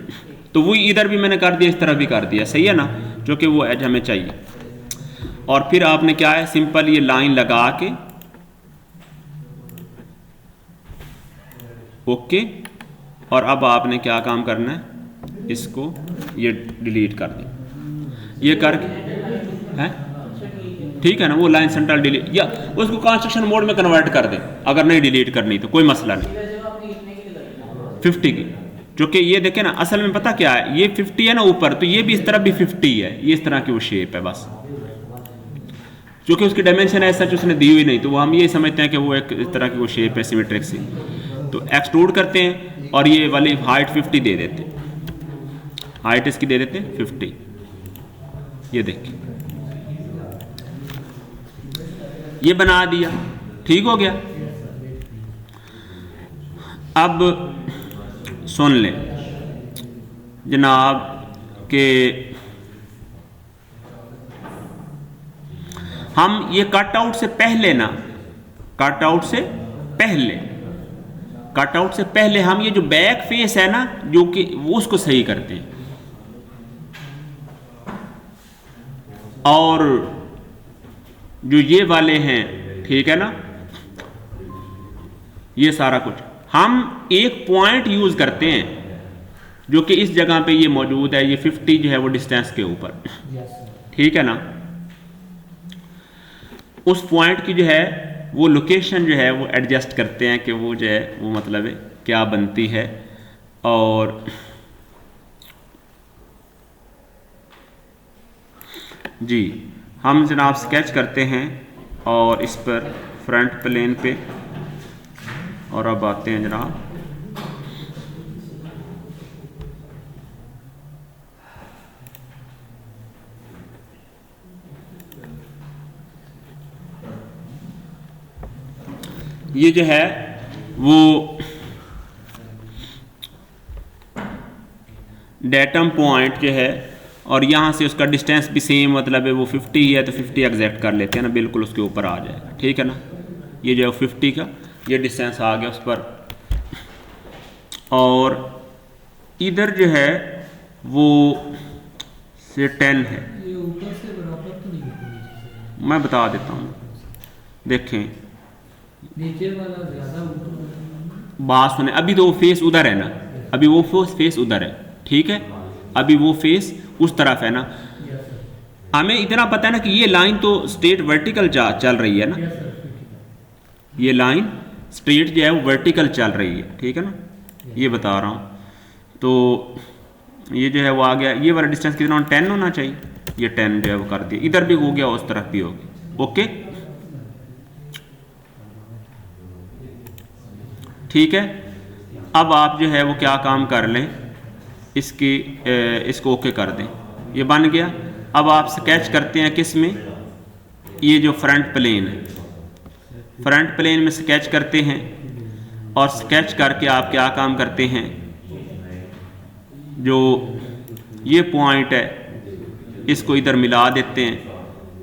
तो वो इधर भी मैंने कर दिया, इस तरह भी कर दिया। सही है ना, जो कि वो एज हमें चाहिए। और फिर आपने क्या है, सिंपल ये लाइन लगा के ओके। और अब आपने क्या काम करना है, इसको ये डिलीट कर दें, ये करके है ठीक है ना, वो लाइन सेंट्रल डिलीट या उसको कंस्ट्रक्शन मोड में कन्वर्ट कर दें अगर नहीं डिलीट करनी तो कोई मसला नहीं। 50 की, क्योंकि ये देखें ना असल में पता क्या है, ये 50 है ना ऊपर, तो ये भी इस तरफ भी 50 है, ये इस तरह की वो शेप है बस, क्योंकि उसकी डायमेंशन ऐसा उसने दी हुई नहीं, तो वो हम ये समझते हैं कि वो एक इस तरह की वो शेप है सिमेट्रिक सी। तो एक्सट्रूड करते हैं और ये वाली हाइट 50 दे देते हैं, हाइट इसकी दे देते हैं 50। ये देखिए ये बना दिया, ठीक हो गया। अब सुन लें जनाब कि हम ये कट आउट से पहले ना, कट आउट से पहले हम ये जो बैक फेस है ना, जो कि वो उसको सही करते हैं, और जो ये वाले हैं ठीक है ना, ये सारा कुछ हम एक पॉइंट यूज करते हैं जो कि इस जगह पे ये मौजूद है, ये 50 जो है वो डिस्टेंस के ऊपर, ठीक है ना। उस पॉइंट की जो है वो लोकेशन जो है वो एडजस्ट करते हैं कि वो जो है वो मतलब है क्या बनती है। और जी हम जनाब स्केच करते हैं और इस पर फ्रंट प्लेन पे, और अब आते हैं जनाब ये जो है वो डेटम पॉइंट जो है, और यहाँ से उसका डिस्टेंस भी सेम मतलब है वो 50 ही है, तो 50 एग्जैक्ट कर लेते हैं ना, बिल्कुल उसके ऊपर आ जाएगा, ठीक है ना। ये जो है 50 का ये डिस्टेंस आ गया उस पर, और इधर जो है वो से 10 है, ये ऊपर से बराबर तो नहीं होता, मैं बता देता हूँ। देखें नीचे वाला ज्यादा ऊपर, बात सुने, अभी तो वो फेस उधर है ना, अभी वो फेस उधर है, ठीक है, अभी वो फेस उस तरफ है ना। हमें इतना पता है ना कि ये लाइन तो स्ट्रेट वर्टिकल चल रही है ना, ये लाइन स्ट्रेट जो है वो वर्टिकल चल रही है, ठीक है ना, ये बता रहा हूँ। तो ये जो है वो आ गया, ये वाला डिस्टेंस कितना 10 होना चाहिए, ये 10 जो है वो कर दिया, इधर भी हो गया उस तरफ भी हो गया, ओके ठीक है। अब आप जो है वो क्या काम कर लें, इसको ओके कर दें, ये बन गया। अब आप स्केच करते हैं किस में, ये जो फ्रंट प्लेन है, फ्रंट प्लेन में स्केच करते हैं, और स्केच करके आप क्या काम करते हैं, जो ये पॉइंट है इसको इधर मिला देते हैं,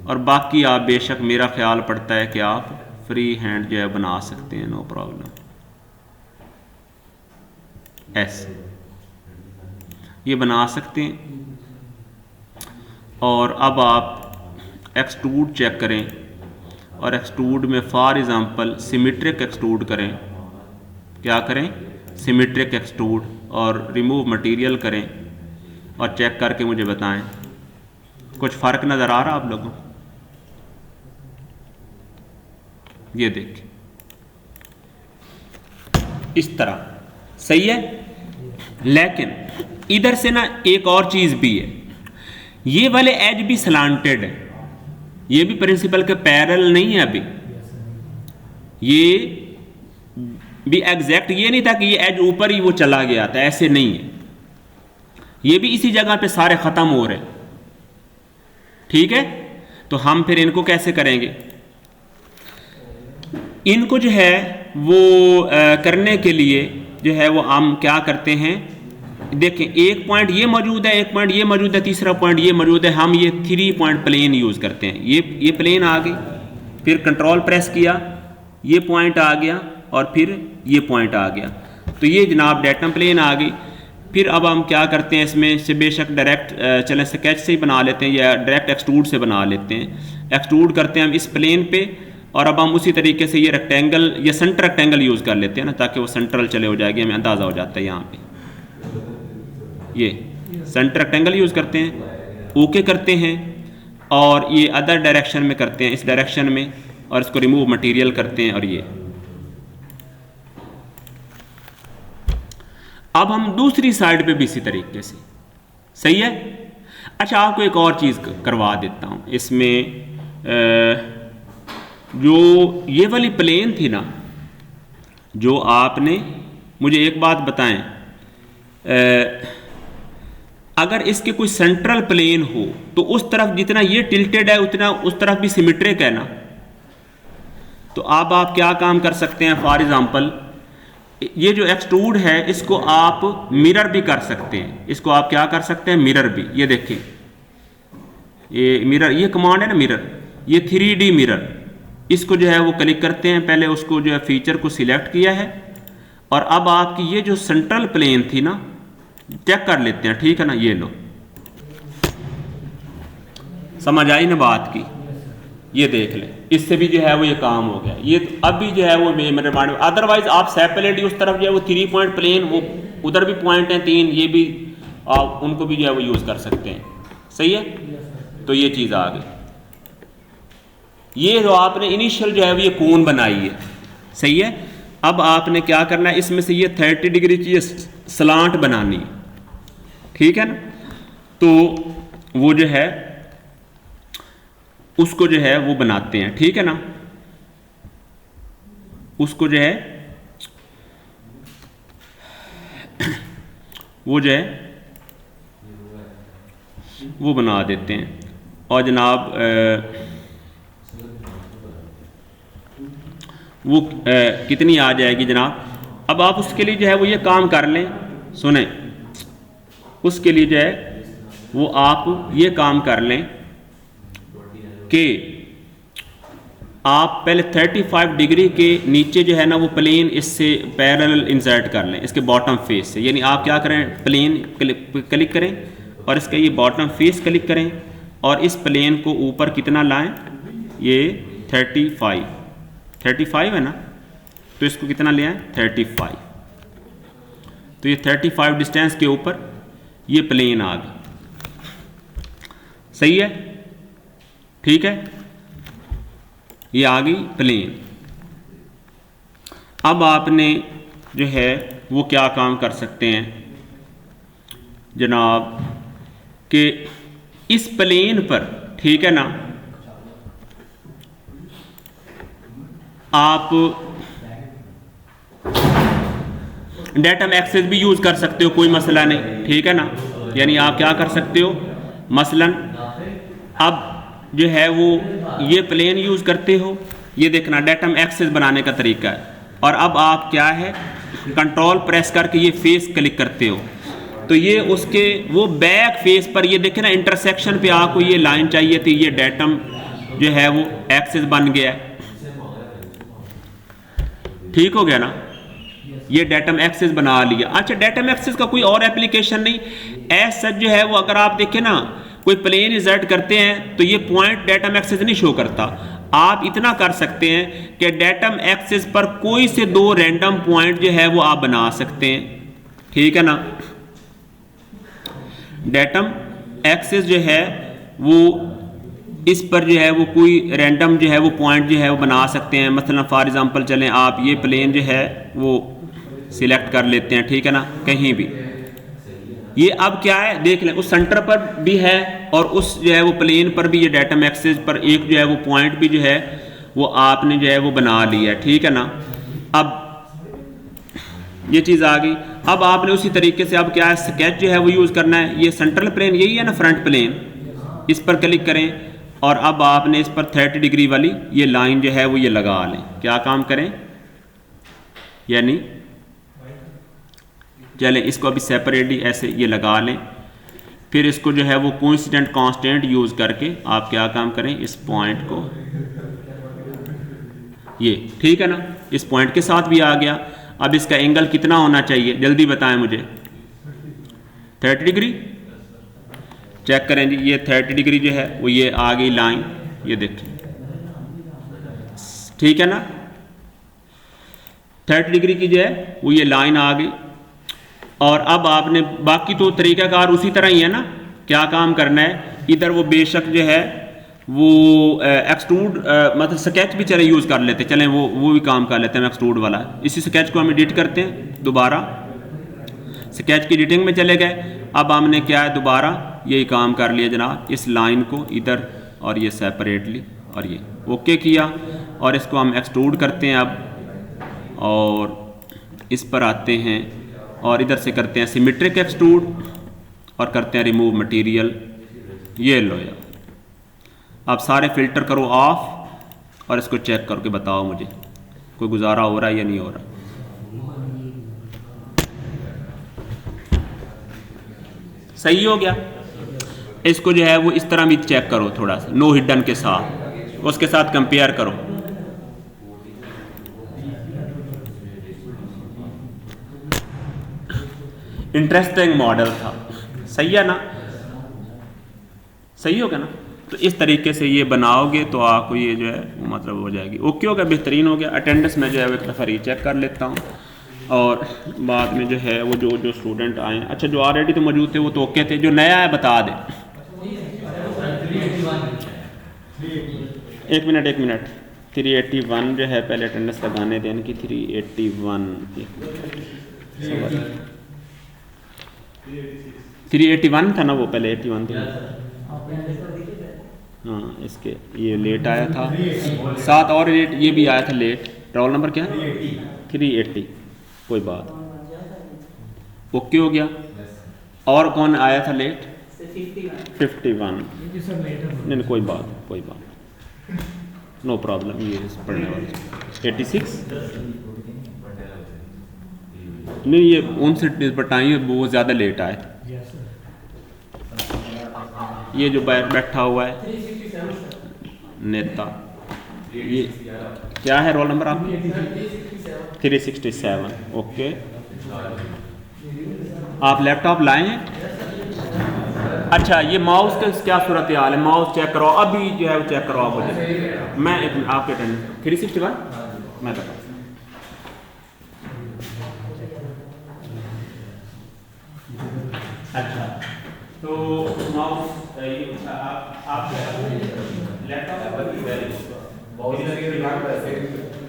और बाकी आप बेशक मेरा ख्याल पड़ता है कि आप फ्री हैंड जो है बना सकते हैं, नो प्रॉब्लम। ऐसे ये बना सकते हैं। और अब आप एक्सट्रूड चेक करें, और एक्सट्रूड में फॉर एग्जांपल सिमेट्रिक एक्सट्रूड करें, क्या करें सिमेट्रिक एक्सट्रूड, और रिमूव मटेरियल करें, और चेक करके मुझे बताएं कुछ फ़र्क नज़र आ रहा आप लोगों को। ये देखिए इस तरह सही है, लेकिन इधर से ना एक और चीज़ भी है, ये वाले एज भी स्लांटेड है, ये भी प्रिंसिपल के पैरेलल नहीं है अभी, ये भी एग्जैक्ट ये नहीं था कि ये एज ऊपर ही वो चला गया था, ऐसे नहीं है, ये भी इसी जगह पे सारे ख़त्म हो रहे, ठीक है। तो हम फिर इनको कैसे करेंगे, इनको जो है वो करने के लिए जो है वो हम क्या करते हैं, देखें एक पॉइंट ये मौजूद है, एक पॉइंट ये मौजूद है, तीसरा पॉइंट ये मौजूद है, हम ये 3 पॉइंट प्लेन यूज़ करते हैं। ये प्लेन आ गई, फिर कंट्रोल प्रेस किया, ये पॉइंट आ गया, और फिर ये पॉइंट आ गया, तो ये जनाब डेटम प्लेन आ गई। फिर अब हम क्या करते हैं, इसमें से बेशक डायरेक्ट चलें स्केच से ही बना लेते हैं, या डायरेक्ट एक्सट्रूड से बना लेते हैं। एक्सट्रूड करते हैं हम इस प्लेन पे, और अब हम उसी तरीके से ये रेक्टेंगल या सेंटर रेक्टेंगल यूज़ कर लेते हैं ना, ताकि वो सेंट्रल चले हो जाएगी, हमें अंदाज़ा हो जाता है। यहाँ पे ये सेंटर रेक्टेंगल यूज़ करते हैं, ओके करते हैं, और ये अदर डायरेक्शन में करते हैं, इस डायरेक्शन में, और इसको रिमूव मटेरियल करते हैं। और ये अब हम दूसरी साइड पे भी इसी तरीके से, सही है। अच्छा, आपको एक और चीज़ करवा देता हूँ इसमें। जो ये वाली प्लेन थी ना, जो आपने मुझे एक बात बताएं, अगर इसके कोई सेंट्रल प्लेन हो तो उस तरफ जितना ये टिल्टेड है उतना उस तरफ भी सिमेट्रिक है ना। तो अब आप क्या काम कर सकते हैं, फॉर एग्जांपल ये जो एक्सट्रूड है इसको आप मिरर भी कर सकते हैं। इसको आप क्या कर सकते हैं, मिरर भी। ये देखें, ये मिरर, ये कमांड है ना मिरर, ये 3D मिरर। इसको जो है वो क्लिक करते हैं, पहले उसको जो है फीचर को सिलेक्ट किया है, और अब आपकी ये जो सेंट्रल प्लेन थी ना, चेक कर लेते हैं, ठीक है ना। ये लो, समझ आई ना बात की। ये देख लें, इससे भी जो है वो ये काम हो गया। ये अभी जो है वो मेरे माइंड में, अदरवाइज आप सेपरेटली उस तरफ जो है वो 3 पॉइंट प्लेन, वो उधर भी पॉइंट हैं 3, ये भी आप उनको भी जो है वो यूज़ कर सकते हैं, सही है। तो ये चीज़ आ गई। ये जो आपने इनिशियल जो है वो ये कोन बनाई है, सही है। अब आपने क्या करना है, इसमें से ये 30 डिग्री की स्लांट बनानी है, ठीक है ना। तो वो जो है उसको जो है वो बनाते हैं, ठीक है ना। उसको जो है वो जो है वो बना देते हैं, और जनाब वो कितनी आ जाएगी जनाब। अब आप उसके लिए जो है वो ये काम कर लें, सुने, उसके लिए जो है वो आप ये काम कर लें कि आप पहले 35 डिग्री के नीचे जो है ना वो प्लेन इससे पैरेलल इंसर्ट कर लें, इसके बॉटम फेस से। यानी आप क्या करें, प्लेन क्लिक करें और इसका ये बॉटम फेस क्लिक करें, और इस प्लेन को ऊपर कितना लाएं, ये 35 है ना, तो इसको कितना ले आए, 35। तो ये 35 डिस्टेंस के ऊपर ये प्लेन आ गई, सही है, ठीक है। ये आ गई प्लेन। अब आपने जो है वो क्या काम कर सकते हैं जनाब, कि इस प्लेन पर, ठीक है ना, आप डेटम एक्सेस भी यूज़ कर सकते हो, कोई मसला नहीं, ठीक है ना। यानी आप क्या कर सकते हो, मसलन अब जो है वो ये प्लेन यूज़ करते हो, ये देखना डेटम एक्सेस बनाने का तरीका है। और अब आप क्या है, कंट्रोल प्रेस करके ये फेस क्लिक करते हो, तो ये उसके वो बैक फेस पर ये देखें ना, इंटरसेक्शन पे आपको ये लाइन चाहिए थी, ये डेटम जो है वो एक्सेस बन गया है, ठीक हो गया ना। ये डेटम एक्सेस बना लिया। अच्छा, डेटम एक्सेस का कोई और एप्लीकेशन नहीं एज सच जो है वो, अगर आप देखें ना कोई प्लेन इंसर्ट करते हैं तो ये पॉइंट डेटम एक्सेस नहीं शो करता। आप इतना कर सकते हैं कि डेटम एक्सेस पर कोई से 2 रैंडम पॉइंट जो है वो आप बना सकते हैं, ठीक है ना। डेटम एक्सेस जो है वो इस पर जो है वो कोई रैंडम जो है वो पॉइंट जो है वो बना सकते हैं। मतलब फॉर एग्जांपल चलें, आप ये प्लेन जो है वो सिलेक्ट कर लेते हैं, ठीक है ना, कहीं भी। ये अब क्या है देख लें, उस सेंटर पर भी है और उस जो है वो प्लेन पर भी, ये डेटम एक्सेस पर एक जो है वो पॉइंट भी जो है वो आपने जो है वो बना लिया, ठीक है ना। अब ये चीज़ आ गई। अब आपने उसी तरीके से अब क्या है, स्केच जो है वो यूज़ करना है। ये सेंट्रल प्लेन यही है ना, फ्रंट प्लेन, इस पर क्लिक करें और अब आपने इस पर 30 डिग्री वाली ये लाइन जो है वो ये लगा लें। क्या काम करें, यानी चलें इसको अभी सेपरेटली ऐसे ये लगा लें। फिर इसको जो है वो कोइंसिडेंट कांस्टेंट यूज़ करके आप क्या काम करें, इस पॉइंट को ये, ठीक है ना, इस पॉइंट के साथ भी आ गया। अब इसका एंगल कितना होना चाहिए, जल्दी बताएं मुझे। 30 डिग्री चेक करें जी, ये 30 डिग्री जो है वो ये आ गई लाइन, ये देखिए ठीक है ना। 30 डिग्री की जो है वो ये लाइन आ गई। और अब आपने बाकी तो तरीक़ाकार उसी तरह ही है ना, क्या काम करना है, इधर वो बेशक जो है वो एक्सट्रूड मतलब स्केच भी चले यूज़ कर लेते, चलें वो भी काम कर लेते हैं एक्सट्रूड वाला। इसी स्केच को हम एडिट करते हैं दोबारा, स्केच की एडिटिंग में चले गए। अब हमने क्या है दोबारा यही काम कर लिया जनाब, इस लाइन को इधर और ये सेपरेटली और ये ओके किया, और इसको हम एक्सट्रूड करते हैं अब, और इस पर आते हैं और इधर से करते हैं सिमेट्रिक एक्सट्रूड और करते हैं रिमूव मटेरियल। ये लो यार, अब सारे फिल्टर करो ऑफ और इसको चेक करके बताओ मुझे कोई गुजारा हो रहा है या नहीं हो रहा। सही हो गया। इसको जो है वो इस तरह भी चेक करो थोड़ा सा नो हिडन के साथ, उसके साथ कंपेयर करो। इंटरेस्टिंग मॉडल था, सही है ना, सही हो गया ना। तो इस तरीके से ये बनाओगे तो आपको ये जो है मतलब हो जाएगी। ओके हो गया, बेहतरीन हो गया। अटेंडेंस में जो है वो एक दफ़ा रीचेक कर लेता हूँ, और बाद में जो है वो जो स्टूडेंट आए, अच्छा जो ऑलरेडी तो मौजूद थे वो तो ओके थे, जो नया है बता दें। एक मिनट 381 जो है पहले अटेंडेंस लगाने देने की। 381 था ना वो, पहले 81 था। हाँ इसके ये लेट आया था, 7 और लेट ये भी आया था लेट। रोल नंबर क्या है? 380, कोई बात, ओके हो गया। और कौन आया था लेट? 51। नहीं कोई बात, नो प्रॉब्लम। ये पढ़ने वाले 86 नहीं, ये उनसे बताइए वो ज़्यादा लेट आए। ये जो बैठा हुआ है नेता, ये क्या है रोल नंबर आपका? 367, ओके। आप लैपटॉप लाए हैं? अच्छा ये माउस का क्या सूरत हाल है? माउस चेक करो अभी जो है वो चेक करो आप मुझे। मैं आपके अटेंडेंस 361 मैं बता। अच्छा तो माउस आप लैपटॉप पर बहुत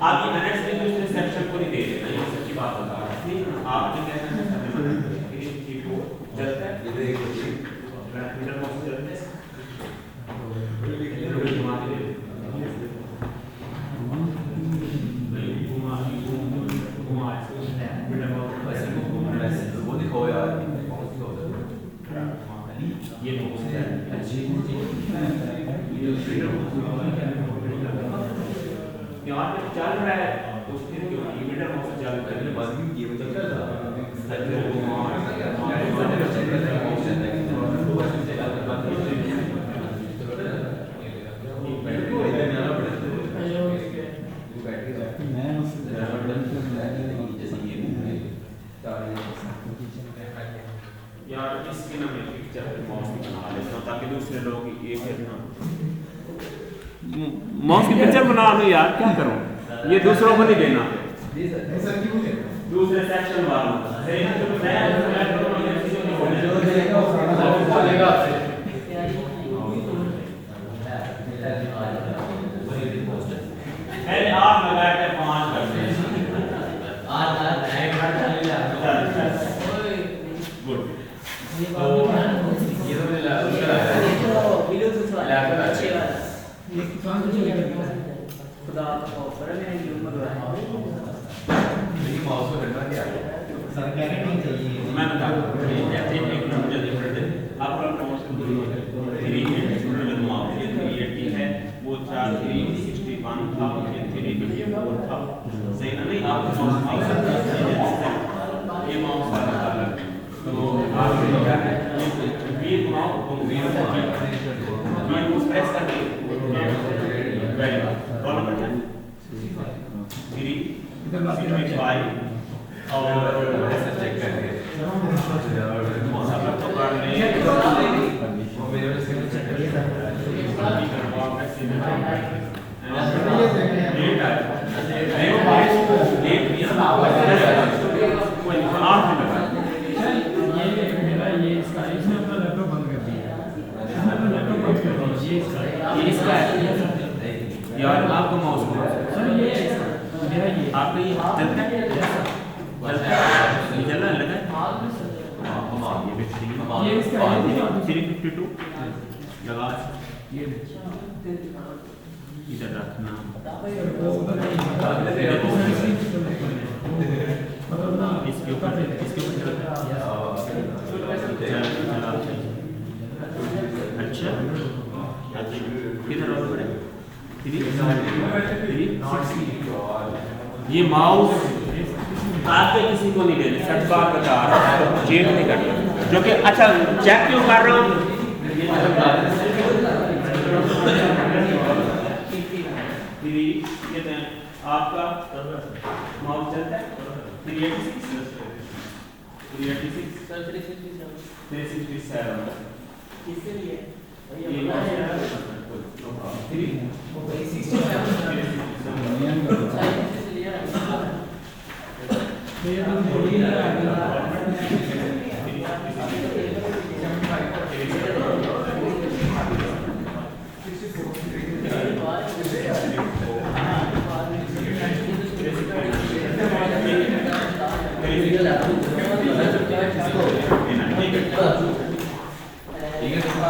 आप ये मैनेज में दूसरे सेक्शन को नहीं दे देना, ये सच्ची बात बता रहा हूं। ठीक है, आपने कहना है चलता है ये देखो मीटर मॉस चलते हैं वो दिखाओ यार, ये यहाँ पे चल रहा है तो फिर क्यों मीटर मॉस चालू करने बाद भी ये यार इसकी ना मैं पिक्चर मॉस की बना लेता हूँ ताकि दूसरे लोग ये करना मॉस की पिक्चर बना लो यार, क्या करूँ, ये दूसरों को नहीं देना, दूसरे सेक्शन वालों पहले आप लगाए थे 5 करते गुड। वो 361 था, 354 था, सही ना? नहीं आप ये माउस अलग, तो आप वीर माउस प्रेस करके वेरी गुड रोल नंबर 365 और ऐसे चेक करके सब तो कर ले वो मेरे से चेक करिए आपका माउस सर ये मेरा ये आपका ये चलता है ये चल रहा है लगा है ये भी ये इसका है 352 लगा ये इधर रखना इसके ऊपर अच्छा किधर और बड़े ये माउस आपके किसी को नहीं देने सच बात बता रहा हूँ चेक नहीं करना जो कि अच्छा चेक क्यों कर रहा हूँ ये आपका माउस चलता है 386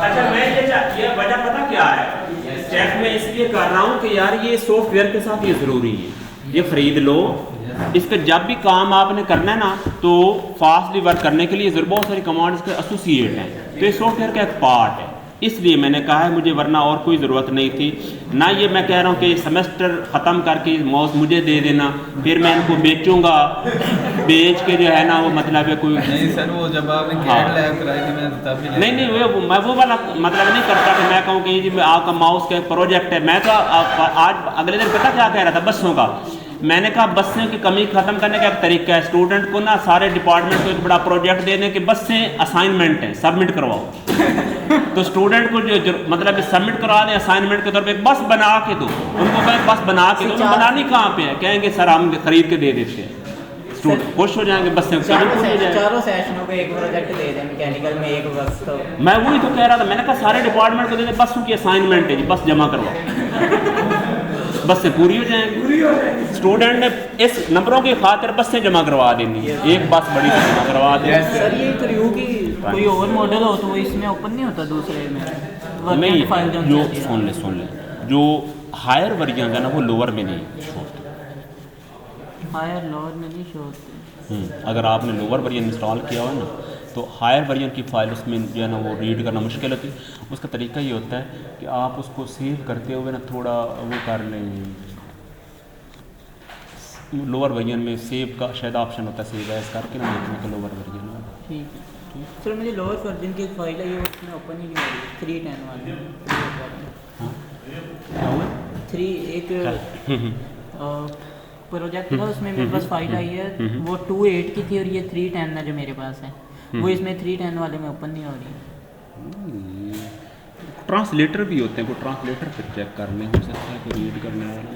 अच्छा मैं ये वजह पता क्या है चेक मैं इसलिए कर रहा हूँ कि यार ये सॉफ्टवेयर के साथ ये ज़रूरी है ये खरीद लो इसका जब भी काम आपने करना है ना तो फास्टली वर्क करने के लिए बहुत सारी कमांड्स के एसोसिएट हैं तो ये सॉफ्टवेयर का एक पार्ट है इसलिए मैंने कहा है मुझे वरना और कोई ज़रूरत नहीं थी ना ये मैं कह रहा हूँ कि सेमेस्टर ख़त्म करके माउस मुझे दे देना फिर मैं इनको बेचूंगा बेच के जो है ना वो मतलब है कोई नहीं सर वो जब आपने हाँ। लैब कराई थी मैं तब भी नहीं मैं वो वाला मतलब नहीं करता कि मैं कहूँ कि जी आपका माउस का एक प्रोजेक्ट है मैं तो आज अगले दिन पता क्या कह रहा था बसों का मैंने कहा बसें की कमी खत्म करने का एक तरीका है स्टूडेंट को ना सारे डिपार्टमेंट को एक बड़ा प्रोजेक्ट दे दें कि बसें असाइनमेंट है सबमिट करवाओ तो स्टूडेंट को जो मतलब सबमिट करवा दें असाइनमेंट के तौर पे बस बना के दो उनको कहें बस बना के दो बनानी कहाँ पे है कहेंगे सर हम खरीद के दे देते हैं स्टूडेंट खुश हो जाएंगे बस चारों सेशनों पे एक प्रोजेक्ट दे दें मैकेनिकल में एक बस तो मैं वही तो कह रहा था मैंने कहा सारे डिपार्टमेंट को दे दें बसों की असाइनमेंट है जी बस जमा करवाओ बस से पूरी हो जाएंगी स्टूडेंट ने इस नंबरों की खातिर बसें जमा करवा देनी है एक बस बड़ी जमा करवा देनी सर ये क्रू की कोई और मॉडल हो तो वो इसमें ओपन नहीं होता दूसरे में नहीं फाइल जो सुन ले जो हायर वर्जन है ना वो लोअर में नहीं शो होते हायर लोअर में नहीं शो होते अगर आपने लोअर वर्जन इंस्टॉल किया हो ना तो हायर वर्जन की फ़ाइल उसमें जो है ना वो रीड करना मुश्किल होती है उसका तरीका ये होता है कि आप उसको सेव करते हुए ना थोड़ा वो कर लें लोअर वर्जन में सेव का शायद ऑप्शन होता है सेव एज करके ना देखने का लोअर वर्जन में ठीक है सर मुझे लोअर वर्जन की एक फाइल है ये उसमें ओपन ही नहीं हो रही 310 वाली हाँ क्या हुआ 3 एक प्रोजेक्ट था उसमें मेरे पास फाइल आई है वो 2.8 की थी और ये 310 है जो मेरे पास है वो इसमें 310 वाले में ओपन नहीं हो रही ट्रांसलेटर भी होते हैं कोई ट्रांसलेटर फिर चेक करने हो सकता है कोई रीड करने वाला